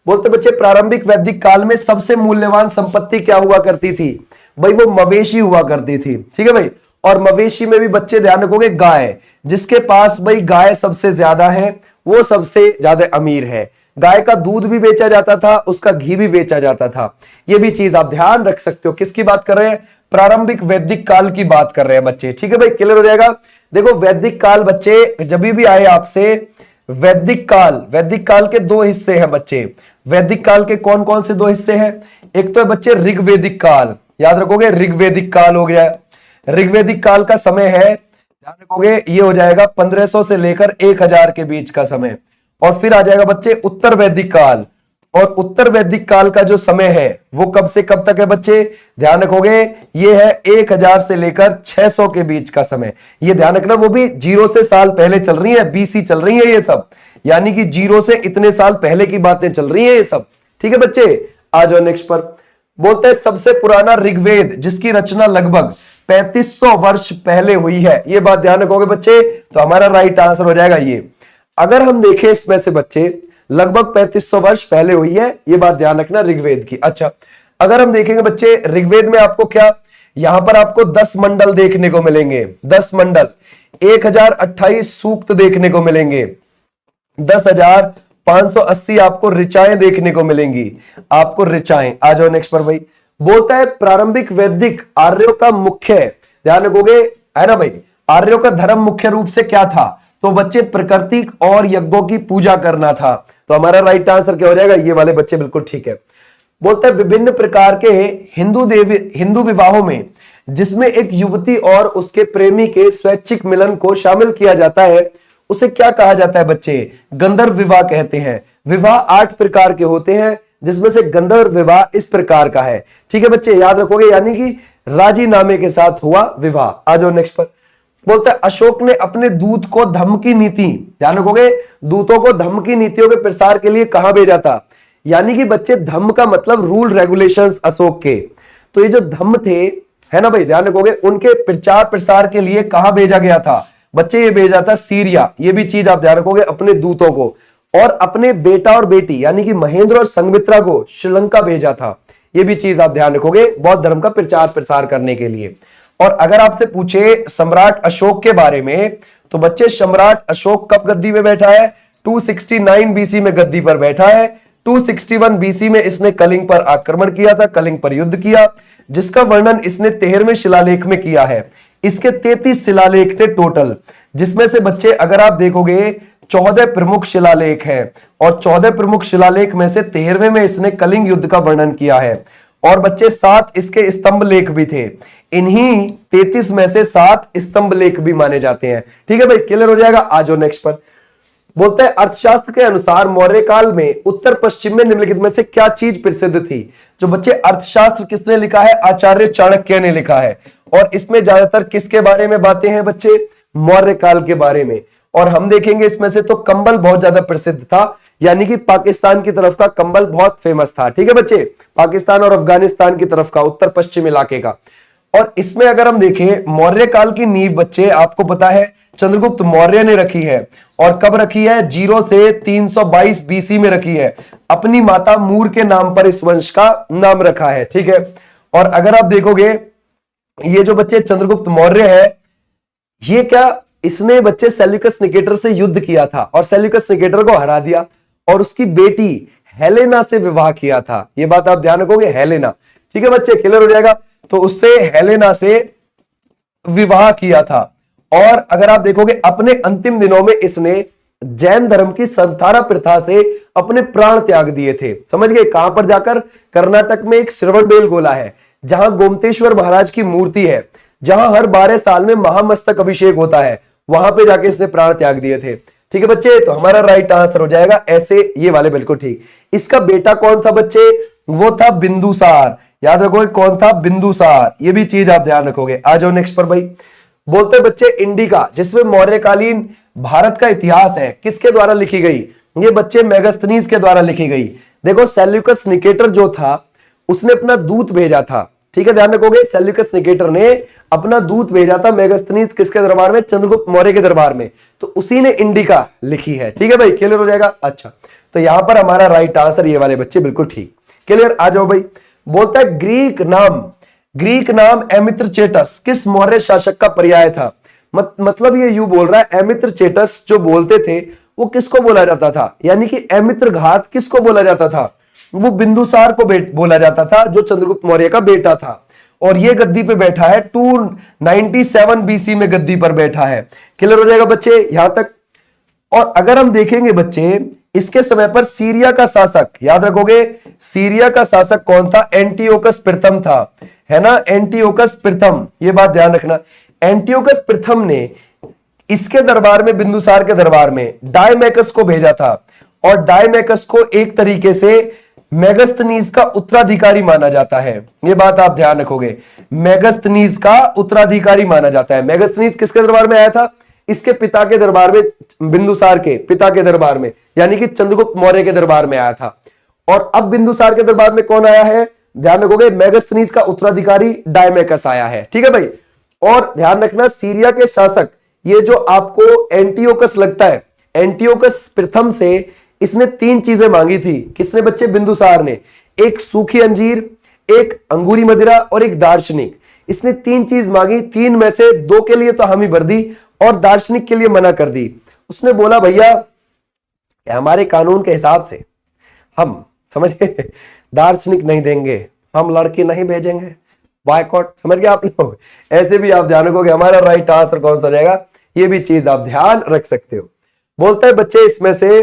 Speaker 1: बोलते बच्चे प्रारंभिक वैदिक काल में सबसे मूल्यवान संपत्ति क्या हुआ करती थी? भाई वो मवेशी हुआ करती थी। ठीक है भाई। और मवेशी में भी बच्चे ध्यान रखोगे गाय, जिसके पास भाई गाय सबसे ज्यादा है वो सबसे ज्यादा अमीर है। गाय का दूध भी बेचा जाता था, उसका घी भी बेचा जाता था। ये भी चीज आप ध्यान रख सकते हो। किसकी बात कर रहे हैं? प्रारंभिक वैदिक काल की बात कर रहे हैं बच्चे। ठीक है भाई, क्लियर हो जाएगा। देखो वैदिक काल बच्चे जब भी आए आपसे, वैदिक काल के दो हिस्से हैं बच्चे। वैदिक काल के कौन कौन से दो हिस्से हैं? एक तो है बच्चे ऋग्वेदिक काल, याद रखोगे ऋग्वेदिक काल हो गया। ऋग्वेदिक काल का समय है, ध्यान रखोगे, ये हो जाएगा 1500 से लेकर 1000 के बीच का समय। और फिर आ जाएगा बच्चे उत्तर वैदिक काल। और उत्तर वैदिक काल का जो समय है वो कब से कब तक है बच्चे? ध्यान रखोगे, ये है 1000 से लेकर 600 के बीच का समय। ये ध्यान रखना, वो भी 0 से साल पहले चल रही है, बीसी चल रही है ये सब, यानी कि 0 से इतने साल पहले की बातें चल रही है ये सब। ठीक है बच्चे, आ जाओ नेक्स्ट पर। बोलते हैं सबसे पुराना ऋग्वेद जिसकी रचना लगभग 3500 वर्ष पहले हुई है। ये बात ध्यान रखोगे बच्चे, तो हमारा राइट आंसर हो जाएगा ये। अगर हम देखें इसमें से बच्चे लगभग 3500 वर्ष पहले हुई है, ये बात ध्यान रखना ऋग्वेद की। अच्छा, अगर हम देखेंगे बच्चे ऋग्वेद में आपको क्या, यहां पर आपको 10 मंडल देखने को मिलेंगे। 10 मंडल, 1028 सूक्त देखने को मिलेंगे, 10,580 आपको ऋचाएं देखने को मिलेंगी, आपको ऋचाएं। आ जाओ नेक्स्ट पर भाई। बोलता है प्रारंभिक वैदिक आर्यों का मुख्य, ध्यान रखोगे, है ना भाई, आर्यों का धर्म मुख्य रूप से क्या था? तो बच्चे प्रकृति और यज्ञों की पूजा करना था। तो हमारा राइट आंसर क्या हो जाएगा? ये वाले बच्चे बिल्कुल ठीक है। बोलते हैं विभिन्न प्रकार के हिंदू विवाहों में जिसमें एक युवती और उसके प्रेमी के स्वैच्छिक मिलन को शामिल किया जाता है, उसे क्या कहा जाता है बच्चे? गंधर्व विवाह कहते हैं। विवाह 8 प्रकार के होते हैं, जिसमें से गंधर्व विवाह इस प्रकार का है। ठीक है बच्चे, याद रखोगे, यानी कि राजीनामे के साथ हुआ विवाह। आ जाओ नेक्स्ट पर। बोलता है अशोक ने अपने दूत को धम्म की नीति, ध्यान रखोगे, दूतों को धम्म की नीतियों के प्रसार के लिए कहां भेजा था? यानी कि बच्चे धम्म का मतलब रूल रेगुलेशंस अशोक के। तो ये जो धम्म थे, है ना भाई, ध्यान रखोगे, उनके प्रचार प्रसार के लिए कहां भेजा गया था बच्चे? ये भेजा था सीरिया। ये भी चीज आप ध्यान रखोगे, अपने दूतों को। और अपने बेटा और बेटी यानी कि महेंद्र और संघमित्रा को श्रीलंका भेजा था। ये भी चीज आप ध्यान रखोगे, बौद्ध धर्म का प्रचार प्रसार करने के लिए। और अगर आपसे पूछे सम्राट अशोक के बारे में, तो बच्चे सम्राट अशोक कब गद्दी में बैठा है? 269 बीसी में गद्दी पर बैठा है। 261 बीसी में इसने कलिंग पर आक्रमण किया था, कलिंग पर युद्ध किया, जिसका वर्णन इसने 13वें शिलालेख में किया है। इसके 33 शिलालेख थे टोटल, जिसमें से बच्चे अगर आप देखोगे 14 प्रमुख शिलालेख हैं और 14 प्रमुख शिलालेख में से 13वें में इसने कलिंग युद्ध का वर्णन किया है। और बच्चे 7 इसके स्तंभ लेख भी थे। इन्हीं 33 में से 7 स्तंभ लेख भी माने जाते हैं। ठीक है भाई, क्लियर हो जाएगा। आ जाओ नेक्स्ट पर। बोलता है अर्थशास्त्र के अनुसार मौर्य काल में उत्तर पश्चिम में निम्नलिखित में से क्या चीज प्रसिद्ध थी। जो बच्चे अर्थशास्त्र किसने लिखा है, आचार्य चाणक्य ने लिखा है। और इसमें ज्यादातर किसके बारे में बातें हैं बच्चे, मौर्य काल के बारे में। और हम देखेंगे इसमें से तो कंबल बहुत ज्यादा प्रसिद्ध था, यानी कि पाकिस्तान की तरफ का कंबल बहुत फेमस था। ठीक है बच्चे, पाकिस्तान और अफगानिस्तान की तरफ का, उत्तर पश्चिम इलाके का। और इसमें अगर हम देखें मौर्य काल की नींव बच्चे आपको पता है चंद्रगुप्त मौर्य ने रखी है। और कब रखी है, 0 से 322 बीसी में रखी है। अपनी माता मूर के नाम पर इस वंश का नाम रखा है। ठीक है। और अगर आप देखोगे ये जो बच्चे चंद्रगुप्त मौर्य है, ये क्या, इसने बच्चे सेल्यूकस निकेटर से युद्ध किया था और सेल्यूकस निकेटर को हरा दिया और उसकी बेटी हेलेना से विवाह किया था। ये बात आप ध्यान रखोगे, हेलेना। ठीक है बच्चे, क्लियर हो जाएगा। तो उससे हेलेना से विवाह किया था। और अगर आप देखोगे अपने अंतिम दिनों में इसने जैन धर्म की संथारा प्रथा से अपने प्राण त्याग दिए थे। समझ गए, कहां पर जाकर, कर्नाटक में एक श्रवणबेल गोला है जहां गोमतेश्वर महाराज की मूर्ति है, जहां हर 12 साल में महामस्तक अभिषेक होता है, वहां पे जाके इसने प्राण त्याग दिए थे। ठीक है बच्चे, तो हमारा राइट आंसर हो जाएगा ऐसे, ये वाले बिल्कुल ठीक। इसका बेटा कौन था बच्चे, वो था बिंदुसार। याद रखोगे कौन था, बिंदुसार। ये भी चीज आप ध्यान रखोगे। आ जाओ नेक्स्ट पर भाई। बोलते बच्चे इंडिका, जिसमें मौर्यकालीन भारत का इतिहास है, किसके द्वारा लिखी गई। ये बच्चे मेगास्थनीज के द्वारा लिखी गई। देखो सेल्यूकस निकेटर जो था उसने अपना दूत भेजा था। ठीक है, ध्यान रखोगे, सेल्यूकस निकेटर ने अपना दूत भेजा था मेगास्थनीज किसके दरबार में, चंद्रगुप्त मौर्य के दरबार में। तो उसी ने इंडिका लिखी है। ठीक है भाई, क्लियर हो जाएगा। अच्छा, तो यहां पर हमारा राइट आंसर ये वाले बच्चे बिल्कुल ठीक, क्लियर। आ जाओ भाई। बोलता है ग्रीक नाम एमित्रचेटस किस मौर्य शासक का पर्याय था। मतलब ये यूं बोल रहा है, एमित्रचेटस जो बोलते थे वो किसको बोला जाता था, यानी कि एमित्र घात किसको बोला जाता था, वो बिंदुसार को बोला जाता था, जो चंद्रगुप्त मौर्य का बेटा था। और ये गद्दी पे बैठा है 297 बीसी में गद्दी पर बैठा है। क्लियर हो जाएगा बच्चे यहां तक। और अगर हम देखेंगे बच्चे इसके समय पर सीरिया का शासक, याद रखोगे सीरिया का शासक कौन था, एंटियोकस प्रथम था, है ना, एंटियोकस प्रथम। ये बात ध्यान रखना, एंटियोकस प्रथम ने इसके दरबार में, बिंदुसार के दरबार में डायमेकस को भेजा था। और डायमेकस को एक तरीके से मेगास्थनीज का उत्तराधिकारी माना जाता है। ये बात आप ध्यान रखोगे, मेगास्थनीज का उत्तराधिकारी माना जाता है। मेगास्थनीज किसके दरबार में आया था, इसके पिता के दरबार में, बिंदुसार के पिता के दरबार में, यानी कि चंद्रगुप्त मौर्य के दरबार में आया था। और अब बिंदुसार के दरबार में कौन आया है, ध्यान रखोगे, मेगास्थनीज का उत्तराधिकारी डायमेकस आया है। ठीक है भाई। और ध्यान रखना सीरिया के शासक, ये जो आपको एंटियोकस लगता है, एंटियोकस प्रथम से इसने 3 चीजें मांगी थी। किसने बच्चे, बिंदुसार ने। एक सूखी अंजीर, एक अंगूरी मदिरा और एक दार्शनिक। इसने 3 चीज मांगी, 3 में से 2 के लिए तो हामी भर दी और दार्शनिक के लिए मना कर दी। उसने बोला भैया हमारे कानून के हिसाब से हम, समझ गए, दार्शनिक नहीं देंगे, हम लड़के नहीं भेजेंगे, बायकॉट। समझ गए आप लोग। ऐसे भी आप ध्यान रखोगे हमारा राइट आंसर कौन सा रहेगा, ये भी चीज आप ध्यान रख सकते हो। बोलते हैं बच्चे इसमें से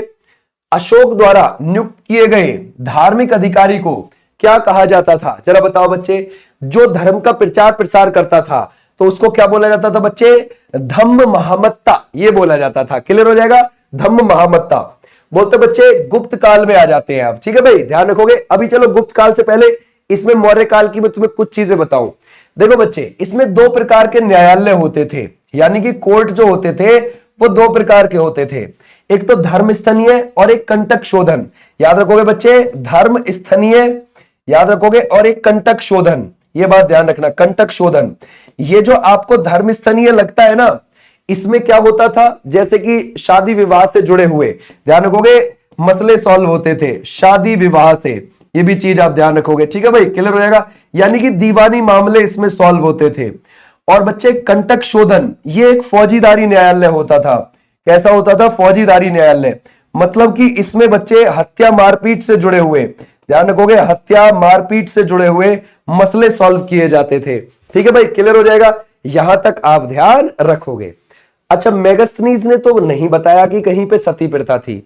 Speaker 1: अशोक द्वारा नियुक्त किए गए धार्मिक अधिकारी को क्या कहा जाता था, जरा बताओ बच्चे। जो धर्म का प्रचार प्रसार करता था तो उसको क्या बोला जाता था बच्चे, धम्म महामत्ता, ये बोला जाता था। क्लियर हो जाएगा, धम्म महामत्ता। बोलते बच्चे गुप्त काल में आ जाते हैं आप। ठीक है भाई, ध्यान रखोगे। अभी चलो गुप्त काल से पहले इसमें मौर्य काल की मैं तुम्हें कुछ चीजें बताऊं। देखो बच्चे, इसमें 2 प्रकार के न्यायालय होते थे, यानी कि कोर्ट जो होते थे वो 2 प्रकार के होते थे। एक तो धर्म स्थनीय और एक कंटक शोधन। याद रखोगे बच्चे, धर्म स्थनीय याद रखोगे और एक कंटक शोधन। ये बात ध्यान रखना, कंटक शोधन। ये जो आपको धर्म स्थनीय लगता है ना, इसमें क्या होता था, जैसे कि शादी विवाह से जुड़े हुए, ध्यान रखोगे, मसले सॉल्व होते थे शादी विवाह से। ये भी चीज आप ध्यान रखोगे। ठीक है भाई, क्लियर हो जाएगा, यानी कि दीवानी मामले इसमें सॉल्व होते थे। और बच्चे कंटक शोधन, ये एक फौजीदारी न्यायालय होता था। कैसा होता था, फौजीदारी न्यायालय। मतलब कि इसमें बच्चे हत्या मारपीट से जुड़े हुए, ध्यान रखोगे, हत्या मारपीट से जुड़े हुए मसले सॉल्व किए जाते थे। ठीक है भाई, क्लियर हो जाएगा, यहां तक आप ध्यान रखोगे। अच्छा, मेगास्थनीज ने तो नहीं बताया कि कहीं पे सती प्रथा थी,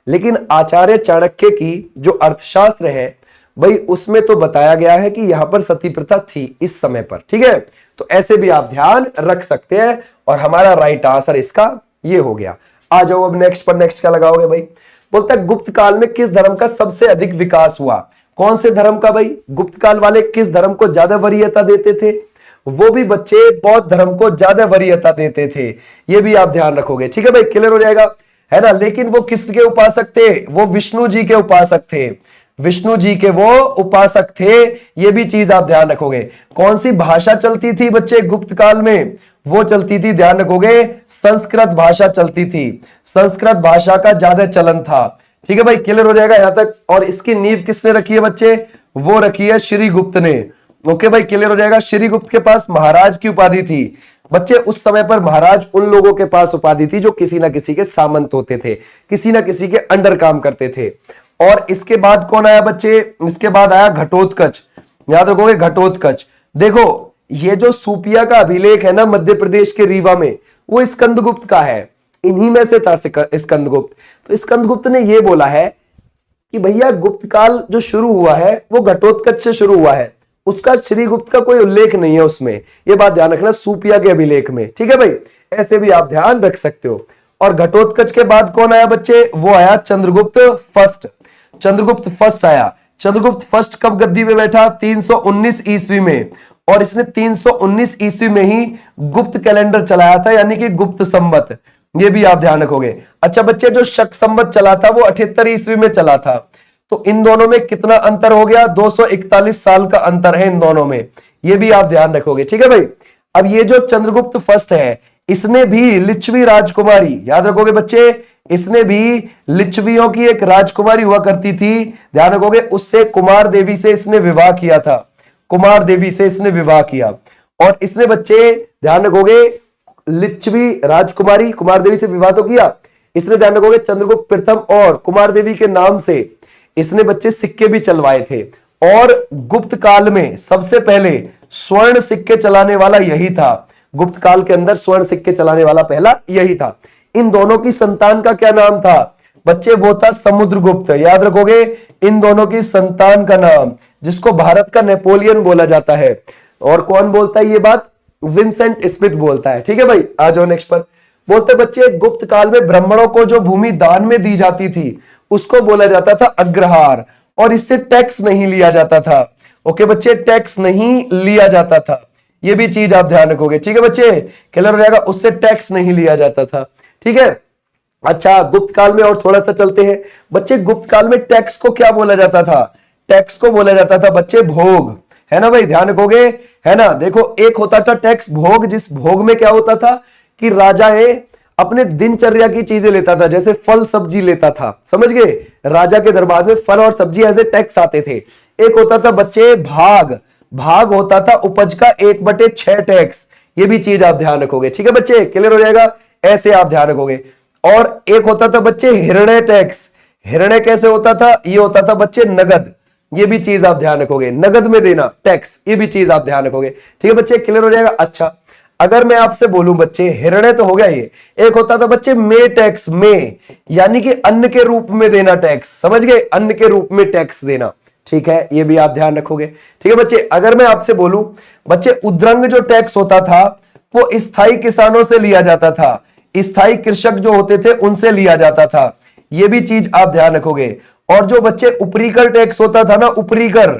Speaker 1: लेकिन आचार्य चाणक्य की जो अर्थशास्त्र है भाई उसमें तो बताया गया है कि यहां पर सती प्रथा थी इस समय पर। ठीक है, तो ऐसे भी आप ध्यान रख सकते हैं और हमारा राइट आंसर इसका ये हो गया। आ जाओ अब नेक्स्ट पर। नेक्स्ट क्या लगाओगे भाई? बोलता है गुप्त काल में किस धर्म का सबसे अधिक विकास हुआ? कौन से धर्म का भाई? गुप्त काल वाले किस धर्म को ज्यादा वरीयता देते थे? वो भी बच्चे बौद्ध धर्म को ज्यादा वरीयता देते थे। ये भी आप ध्यान रखोगे। ठीक है भाई, क्लियर हो जाएगा, है ना। लेकिन वो किसके उपासक थे? वो विष्णु जी के उपासक थे। विष्णु जी के वो उपासक थे, ये भी चीज आप ध्यान रखोगे। कौन सी भाषा चलती थी बच्चे गुप्त काल में? वो चलती थी, ध्यान रखोगे, संस्कृत भाषा चलती थी। संस्कृत भाषा का ज्यादा चलन था। ठीक है भाई, क्लियर हो जाएगा यहां तक। और इसकी नींव किसने रखी है बच्चे? वो रखी है श्री गुप्त ने। ओके भाई, क्लियर हो जाएगा। श्री गुप्त के पास महाराज की उपाधि थी बच्चे। उस समय पर महाराज उन लोगों के पास उपाधि थी जो किसी ना किसी के सामंत होते थे, किसी ना किसी के अंडर काम करते थे। और इसके बाद कौन आया बच्चे? इसके बाद आया घटोत्कच। याद रखोगे, घटोत्कच। देखो ये जो सूपिया का अभिलेख है ना मध्य प्रदेश के रीवा में, वो स्कंदगुप्त का है। इन्हीं में से था स्कंदगुप्त। तो स्कंदगुप्त ने ये बोला है कि भैया गुप्त काल जो शुरू हुआ है वो घटोत्कच से शुरू हुआ है, उसका श्रीगुप्त का कोई उल्लेख नहीं है उसमें। ये बात ध्यान रखना सूपिया के अभिलेख में। ठीक है भाई, ऐसे भी आप ध्यान रख सकते हो। और घटोत्कच के बाद कौन आया बच्चे? वो आया चंद्रगुप्त फर्स्ट। चंद्रगुप्त फर्स्ट आया। चंद्रगुप्त फर्स्ट कब गद्दी पे बैठा? 319 ईस्वी में। और इसने 319 ईस्वी में ही गुप्त कैलेंडर चलाया था, यानी कि गुप्त संवत। ये भी आप ध्यान रखोगे। अच्छा बच्चे, जो शक संवत चला था वो 78 ईस्वी में चला था। तो इन दोनों में कितना अंतर हो गया? 241 साल का अंतर है इन दोनों में। ये भी आप ध्यान रखोगे। ठीक है भाई। अब ये जो चंद्रगुप्त फर्स्ट है, इसने भी लिच्छवी राजकुमारी, याद रखोगे बच्चे, इसने भी लिच्छवियों की एक राजकुमारी हुआ करती थी, ध्यान रखोगे, उससे कुमार देवी से इसने विवाह किया था। कुमार देवी से इसने विवाह किया। और इसने बच्चे ध्यान रखोगे लिच्छवी राजकुमारी कुमार देवी से विवाह तो किया इसने, ध्यान रखोगे चंद्रगुप्त प्रथम और कुमार देवी के नाम से इसने बच्चे सिक्के भी चलवाए थे। और गुप्त काल में सबसे पहले स्वर्ण सिक्के चलाने वाला यही था। गुप्त काल के अंदर स्वर्ण सिक्के चलाने वाला पहला यही था। इन दोनों की संतान का क्या नाम था बच्चे? वो था समुद्रगुप्त। याद रखोगे इन दोनों की संतान का नाम, जिसको भारत का नेपोलियन बोला जाता है। और कौन बोलता है ये बात? विंसेंट स्मिथ बोलता है। ठीक है भाई, आ जाओ नेक्स्ट पर। बोलते बच्चे गुप्त काल में ब्राह्मणों को जो भूमि दान में दी जाती थी उसको बोला जाता था अग्रहार, और इससे टैक्स नहीं लिया जाता था। ओके बच्चे, टैक्स नहीं लिया जाता था, ये भी चीज आप ध्यान रखोगे। ठीक है बच्चे, क्लियर हो जाएगा, उससे टैक्स नहीं लिया जाता था। ठीक है। अच्छा, गुप्त काल में और थोड़ा सा चलते हैं बच्चे। गुप्त काल में टैक्स को क्या बोला जाता था? टैक्स को बोला जाता था बच्चे भोग, है ना भाई, ध्यान रखोगे, है ना। देखो एक होता था टैक्स भोग, जिस भोग में क्या होता था कि राजा है अपने दिनचर्या की चीजें लेता था, जैसे फल सब्जी लेता था, समझ गए। राजा के दरबार में फल और सब्जी ऐसे टैक्स आते थे। एक होता था बच्चे भाग, भाग होता था उपज का 1/6 टैक्स, ये भी चीज आप ध्यान रखोगे। ठीक है बच्चे, क्लियर हो जाएगा, ऐसे आप ध्यान रखोगे। और एक होता था बच्चे हिरण्य टैक्स। हिरण्य कैसे होता था? ये होता था बच्चे नगद, ये भी चीज आप ध्यान रखोगे, नगद में देना टैक्स, ये भी चीज आप ध्यान रखोगे। ठीक है बच्चे, क्लियर हो जाएगा। अच्छा, अगर मैं आपसे बोलूं बच्चे हिरण्य तो हो गया, ये एक होता था बच्चे मे टैक्स, में यानी कि अन्न के रूप में देना टैक्स, समझ गए, अन्न के रूप में टैक्स देना। ठीक है, ये भी आप ध्यान रखोगे। ठीक है बच्चे, अगर मैं आपसे बोलूं बच्चे उद्रंग जो टैक्स होता था वो स्थायी किसानों से लिया जाता था, स्थायी कृषक जो होते थे उनसे लिया जाता था, ये भी चीज आप ध्यान रखोगे। और जो बच्चे ऊपरी कर टैक्स होता था ना, ऊपरी कर,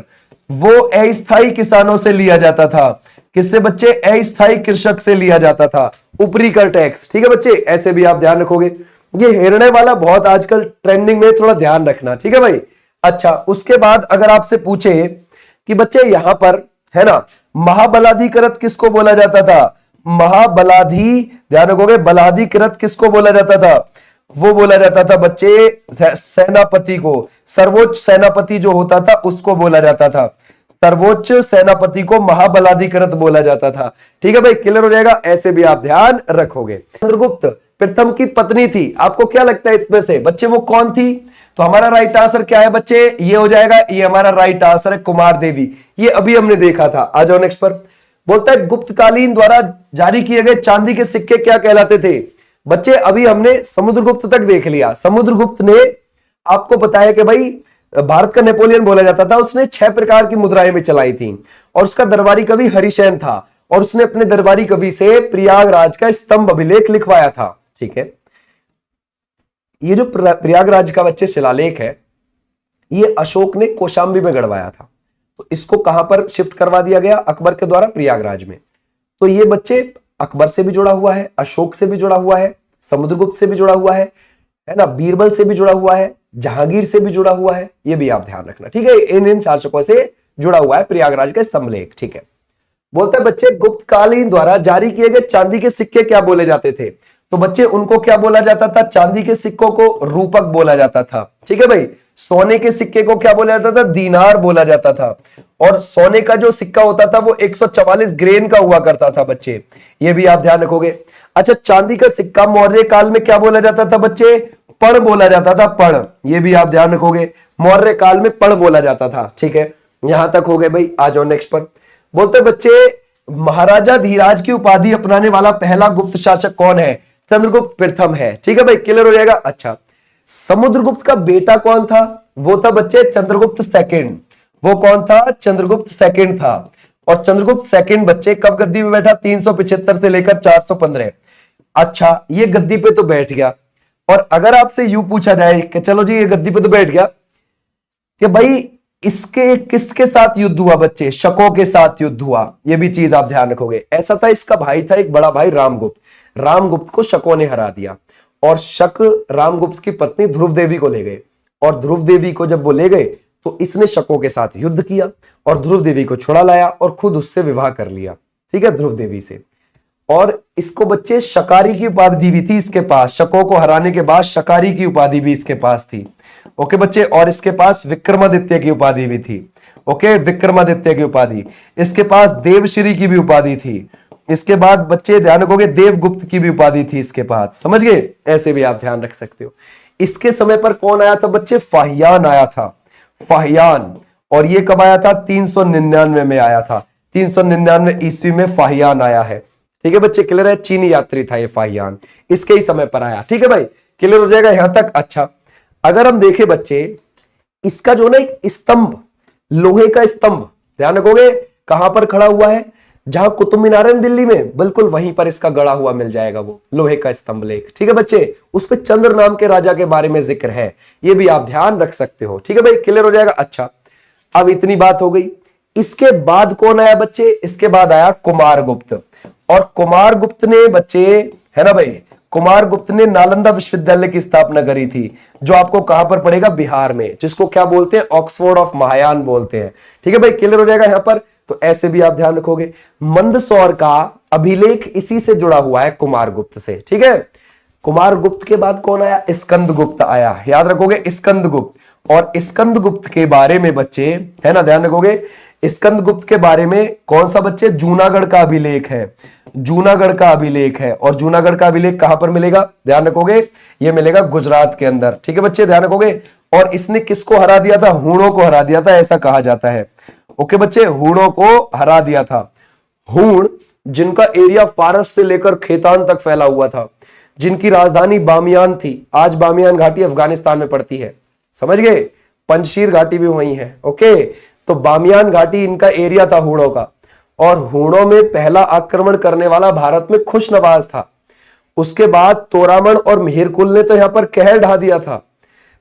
Speaker 1: वो अस्थायी किसानों से लिया जाता था। किससे बच्चे? अस्थायी कृषक से लिया जाता था ऊपरी कर टैक्स। ठीक है बच्चे, ऐसे भी आप ध्यान रखोगे। ये हिरण्य वाला बहुत आजकल ट्रेंडिंग में, थोड़ा ध्यान रखना। ठीक है भाई। अच्छा, उसके बाद अगर आपसे पूछे कि बच्चे यहां पर है ना महाबलाधिकृत किसको बोला जाता था? महाबलाधी, ध्यान रखोगे, बलाधिकृत किसको बोला जाता था? वो बोला जाता था बच्चे सेनापति को, सर्वोच्च सेनापति जो होता था उसको बोला जाता था, सर्वोच्च सेनापति को महाबलाधिकृत बोला जाता था। ठीक है भाई, क्लियर हो जाएगा, ऐसे भी आप ध्यान रखोगे। चंद्रगुप्त प्रथम की पत्नी थी, आपको क्या लगता है इसमें से बच्चे वो कौन थी? तो हमारा राइट आंसर क्या है बच्चे? ये हो जाएगा, ये हमारा राइट आंसर है कुमार देवी। ये अभी हमने देखा था। आ जाओ नेक्स्ट पर। बोलता है गुप्तकालीन द्वारा जारी किए गए चांदी के सिक्के क्या कहलाते थे? बच्चे अभी हमने समुद्रगुप्त तक देख लिया। समुद्रगुप्त ने आपको बताया कि भाई भारत का नेपोलियन बोला जाता था, उसने 6 प्रकार की मुद्राएं भी चलाई थी और उसका दरबारी कवि हरिसेन था और उसने अपने दरबारी कवि से प्रयागराज का स्तंभ अभिलेख लिखवाया था। ठीक है, ये जो प्रयागराज का बच्चे शिलालेख है ये अशोक ने कौशाम्बी में गढ़वाया था, तो इसको कहां पर शिफ्ट करवा दिया गया? अकबर के द्वारा प्रयागराज में। तो ये बच्चे अकबर से भी जुड़ा हुआ है, अशोक से भी जुड़ा हुआ है, समुद्रगुप्त से भी जुड़ा हुआ है ना, बीरबल से भी जुड़ा हुआ है, जहांगीर से भी जुड़ा हुआ है, ये भी आप ध्यान रखना। ठीक है, इन शासकों से जुड़ा हुआ है प्रयागराज का स्तंभलेख। ठीक है, बोलते हैं बच्चे गुप्तकालीन द्वारा जारी किए गए चांदी के सिक्के क्या बोले जाते थे? तो बच्चे उनको क्या बोला जाता था? चांदी के सिक्कों को रूपक बोला जाता था। ठीक है भाई, सोने के सिक्के को क्या बोला जाता था? दीनार बोला जाता था। और सोने का जो सिक्का होता था वो 144 ग्रेन का हुआ करता था बच्चे, ये भी आप ध्यान रखोगे। अच्छा, चांदी का सिक्का मौर्य काल में क्या बोला जाता था बच्चे? पण बोला जाता था, पण, ये भी आप ध्यान रखोगे। मौर्य काल में पण बोला जाता था। ठीक है, यहां तक हो गए भाई। आ जाओ नेक्स्ट पर। बोलते बच्चे महाराजा धीराज की उपाधि अपनाने वाला पहला गुप्त शासक कौन है? चंद्रगुप्त प्रथम है। ठीक है भाई, क्लियर हो जाएगा। अच्छा, समुद्रगुप्त का बेटा कौन था? वो था बच्चे चंद्रगुप्त सेकंड। वो कौन था? चंद्रगुप्त सेकंड था। और चंद्रगुप्त सेकंड बच्चे कब गद्दी पे बैठा? 375 से लेकर 415। अच्छा, ये गद्दी पे तो बैठ गया। और अगर आपसे यूं पूछा जाए कि चलो जी ये गद्दी पे तो बैठ गया, कि भाई इसके किसके साथ युद्ध हुआ बच्चे? शकों के साथ युद्ध हुआ, ये भी चीज आप ध्यान रखोगे। ऐसा था, इसका भाई था एक बड़ा भाई रामगुप्त। रामगुप्त को शकों ने हरा दिया और शक रामगुप्त की पत्नी ध्रुव देवी को ले गए। और ध्रुव देवी को जब वो ले गए तो इसने शकों के साथ युद्ध किया और ध्रुव देवी को छुड़ा लाया और खुद उससे विवाह कर लिया। ठीक है, ध्रुव देवी से। और इसको बच्चे शकारी की उपाधि भी थी इसके पास। शकों को हराने के बाद शकारी की उपाधि भी इसके पास थी। ओके बच्चे, और इसके पास विक्रमादित्य की उपाधि भी थी। ओके, विक्रमादित्य की उपाधि। इसके पास देवश्री की भी उपाधि थी। इसके बाद बच्चे ध्यान रखोगे देवगुप्त की भी उपाधि थी इसके पास। समझ गए? ऐसे भी आप ध्यान रख सकते हो। इसके समय पर कौन आया था बच्चे? फाहियान आया था, फाहियान। और ये कब आया था? 399 में आया था। 399 ईस्वी में फाहियान आया है। ठीक है बच्चे, क्लियर है? चीनी यात्री था ये फाहियान, इसके ही समय पर आया। ठीक है भाई, क्लियर हो जाएगा यहां तक। अच्छा, अगर हम देखें बच्चे इसका जो ना एक स्तंभ, लोहे का स्तंभ, ध्यान रखोगे कहां पर खड़ा हुआ है? जहां कुतुब मीनार है दिल्ली में, बिल्कुल वहीं पर इसका गड़ा हुआ मिल जाएगा वो लोहे का स्तंभ लेख। ठीक है बच्चे, उस पर चंद्र नाम के राजा के बारे में जिक्र है, ये भी आप ध्यान रख सकते हो। ठीक है भाई, क्लियर हो जाएगा। अच्छा, अब इतनी बात हो गई। इसके बाद कौन आया बच्चे? इसके बाद आया कुमारगुप्त। और कुमारगुप्त ने बच्चे, है ना भाई, कुमारगुप्त ने नालंदा विश्वविद्यालय की स्थापना करी थी, जो आपको कहां पर पड़ेगा? बिहार में, जिसको क्या बोलते हैं? ऑक्सफोर्ड ऑफ महायान बोलते हैं। ठीक है भाई, क्लियर हो जाएगा यहां पर। तो ऐसे भी आप ध्यान रखोगे। मंदसौर का अभिलेख इसी से जुड़ा हुआ है, कुमारगुप्त से। ठीक है, कुमारगुप्त के बाद कौन आया? स्कंदगुप्त आया, याद रखोगे, स्कंदगुप्त। और स्कंदगुप्त के बारे में बच्चे, है ना, ध्यान रखोगे, स्कंदगुप्त के बारे में कौन सा बच्चे? जूनागढ़ का अभिलेख है, जूनागढ़ का अभिलेख है। और जूनागढ़ का अभिलेख कहां पर मिलेगा? ध्यान रखोगे, यह मिलेगा गुजरात के अंदर। ठीक है बच्चे, ध्यान रखोगे। और इसने किसको हरा दिया था? हूणों को हरा दिया था, ऐसा कहा जाता है। ओके बच्चे, हूणों को हरा दिया था। हूण जिनका एरिया फारस से लेकर खेतान तक फैला हुआ था, जिनकी राजधानी बामियान थी। आज बामियान घाटी अफगानिस्तान में पड़ती है, समझ गए? पंजशीर घाटी भी वही है। ओके, तो बामियान घाटी इनका एरिया था हूणों का। और हूणों में पहला आक्रमण करने वाला भारत में खुशनवाज था। उसके बाद तोरामन और मिहिरकुल ने तो यहां पर कहर ढा दिया था,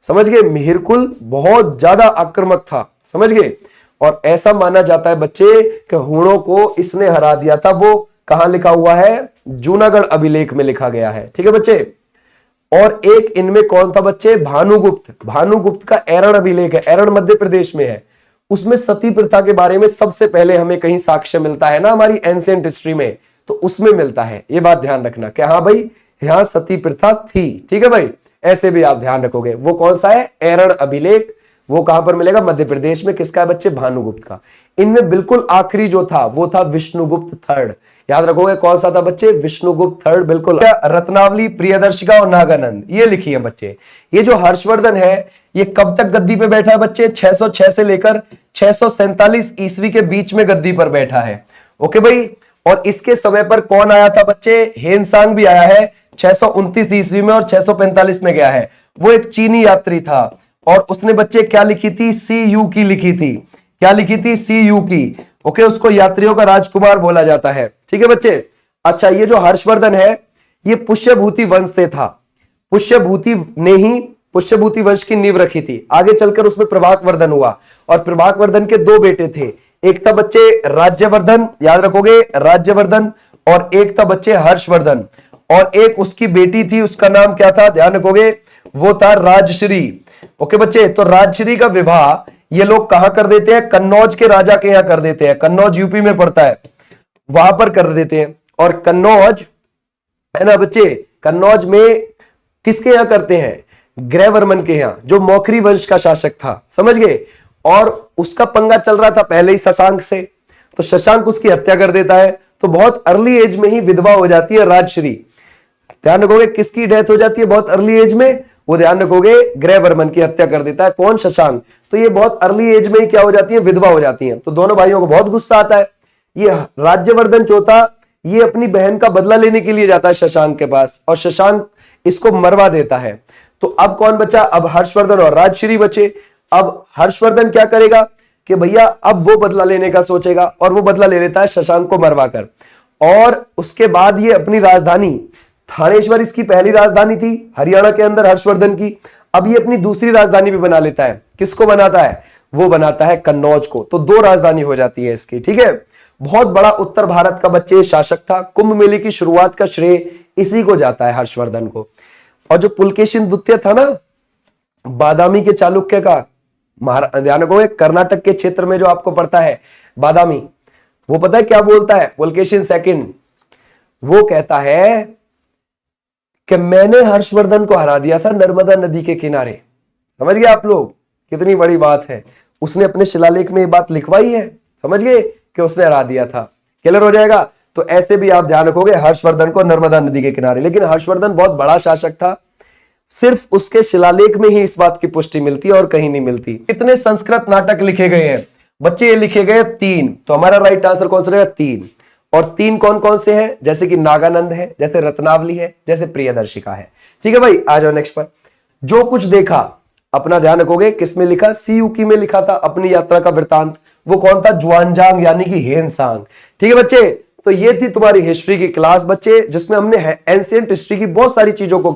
Speaker 1: समझ गए? मिहिरकुल बहुत ज्यादा आक्रामक था, समझ गए? और ऐसा माना जाता है बच्चे कि हूणों को इसने हरा दिया था। वो कहां लिखा हुआ है? जूनागढ़ अभिलेख में लिखा गया है। ठीक है बच्चे। और एक इनमें कौन था बच्चे? भानुगुप्त। भानुगुप्त का एरण अभिलेख है, एरण मध्य प्रदेश में है। उसमें सती प्रथा के बारे में सबसे पहले हमें कहीं साक्ष्य मिलता है ना, हमारी एंशिएंट हिस्ट्री में, तो उसमें मिलता है। ये बात ध्यान रखना कि हाँ भाई यहां सती प्रथा थी। ठीक है भाई, ऐसे भी आप ध्यान रखोगे। वो कौन सा है? एरण अभिलेख। वो कहां पर मिलेगा? मध्य प्रदेश में। किसका है बच्चे? भानुगुप्त का। इनमें बिल्कुल आखिरी जो था वो था विष्णुगुप्त थर्ड। याद रखोगे कौन सा था बच्चे? विष्णुगुप्त थर्ड, बिल्कुल। रत्नावली, प्रियदर्शिका और नागानंद, ये लिखी है बच्चे। ये जो हर्षवर्धन है ये कब तक गद्दी पे बैठा है बच्चे? 606 से लेकर 647 ईस्वी के बीच में गद्दी पर बैठा है। ओके भाई। और इसके समय पर कौन आया था बच्चे? हेनसांग भी आया है 629 ईस्वी में और 645 में गया है। वो एक चीनी यात्री था और उसने बच्चे क्या लिखी थी? सी यू की लिखी थी। क्या लिखी थी? सी यू की। ओके, उसको यात्रियों का राजकुमार बोला जाता है। ठीक है बच्चे। अच्छा, ये जो हर्षवर्धन है ये पुष्यभूति वंश से था। पुष्यभूति ने ही पुष्यभूति वंश की नींव रखी थी। आगे चलकर उसमें प्रभाकवर्धन हुआ और प्रभाकवर्धन के दो बेटे थे। एक था बच्चे राज्यवर्धन, याद रखोगे, राज्यवर्धन, और एक था बच्चे हर्षवर्धन, और एक उसकी बेटी थी, उसका नाम क्या था? ध्यान रखोगे, वो था राजश्री। ओके बच्चे, तो राजश्री का विवाह ये लोग कहां कर देते हैं? कन्नौज के राजा के यहां कर देते हैं। कन्नौज यूपी में पड़ता है, वहां पर कर देते हैं। और कन्नौज है ना बच्चे, कन्नौज में किसके यहां करते हैं? ग्रहवर्मन के यहां, जो मौखरी वंश का शासक था। समझ गए? और उसका पंगा चल रहा था पहले ही शशांक से, तो शशांक उसकी हत्या कर देता है। तो बहुत अर्ली एज में ही विधवा हो जाती है राजश्री। ध्यान रखोगे, किसकी डेथ हो जाती है बहुत अर्ली एज में? वो ध्यान रखोगे, ग्रहवर्मन की हत्या कर देता है। कौन? शशांक। तो ये बहुत अर्ली एज में ही क्या हो जाती है? विधवा हो जाती है। तो दोनों भाइयों को बहुत गुस्सा आता है। ये राज्यवर्धन चौथा, ये अपनी बहन का बदला लेने के लिए जाता है शशांक के पास, और शशांक इसको मरवा देता है। तो अब कौन बचा? अब हर्षवर्धन और राजश्री बचे। अब हर्षवर्धन क्या करेगा कि भैया अब वो बदला लेने का सोचेगा, और वो बदला ले लेता है शशांक को मरवा कर। और उसके बाद ये अपनी राजधानी थानेश्वर, इसकी पहली राजधानी थी हरियाणा के अंदर हर्षवर्धन की, अब ये अपनी दूसरी राजधानी भी बना लेता है। किसको बनाता है? वो बनाता है कन्नौज को। तो दो राजधानी हो जाती है इसकी। ठीक है, बहुत बड़ा उत्तर भारत का बच्चे शासक था। कुंभ मेले की शुरुआत का श्रेय इसी को जाता है, हर्षवर्धन को। और जो पुलकेशिन द्वितीय था ना, बादामी के चालुक्य का, ध्यान रखो, कर्नाटक के क्षेत्र में जो आपको पड़ता है बादामी, वो पता है क्या बोलता है? पुलकेशिन सेकंड वो कहता है कि मैंने हर्षवर्धन को हरा दिया था नर्मदा नदी के किनारे। समझ गए आप लोग? कितनी बड़ी बात है। उसने अपने शिलालेख में ये बात लिखवाई है। समझ गए कि उसने हरा दिया था। क्लियर हो जाएगा? तो ऐसे भी आप ध्यान रखोगे हर्षवर्धन को नर्मदा नदी के किनारे। लेकिन हर्षवर्धन बहुत बड़ा शासक था, सिर्फ उसके शिलालेख में ही इस बात की पुष्टि मिलती है और कहीं नहीं मिलती। कितने संस्कृत नाटक लिखे गए हैं बच्चे? ये लिखे गए 3। तो हमारा राइट आंसर कौन सा रहेगा? 3। और 3 कौन कौन से हैं? जैसे कि नागानंद है, जैसे रत्नावली है, जैसे प्रियदर्शिका है। ठीक है भाई, आ जाओ नेक्स्ट पर। जो कुछ देखा, अपना ध्यान रखोगे, किसमें लिखा? सीयूकी में लिखा था अपनी यात्रा का वृतांत। वो कौन था? ज्वानजांग यानी कि हेनसांग। ठीक है बच्चे, तो ये थी तुम्हारी हिस्ट्री की क्लास बच्चे, जिसमें हमने एंशिएंट हिस्ट्री की बहुत सारी चीजों को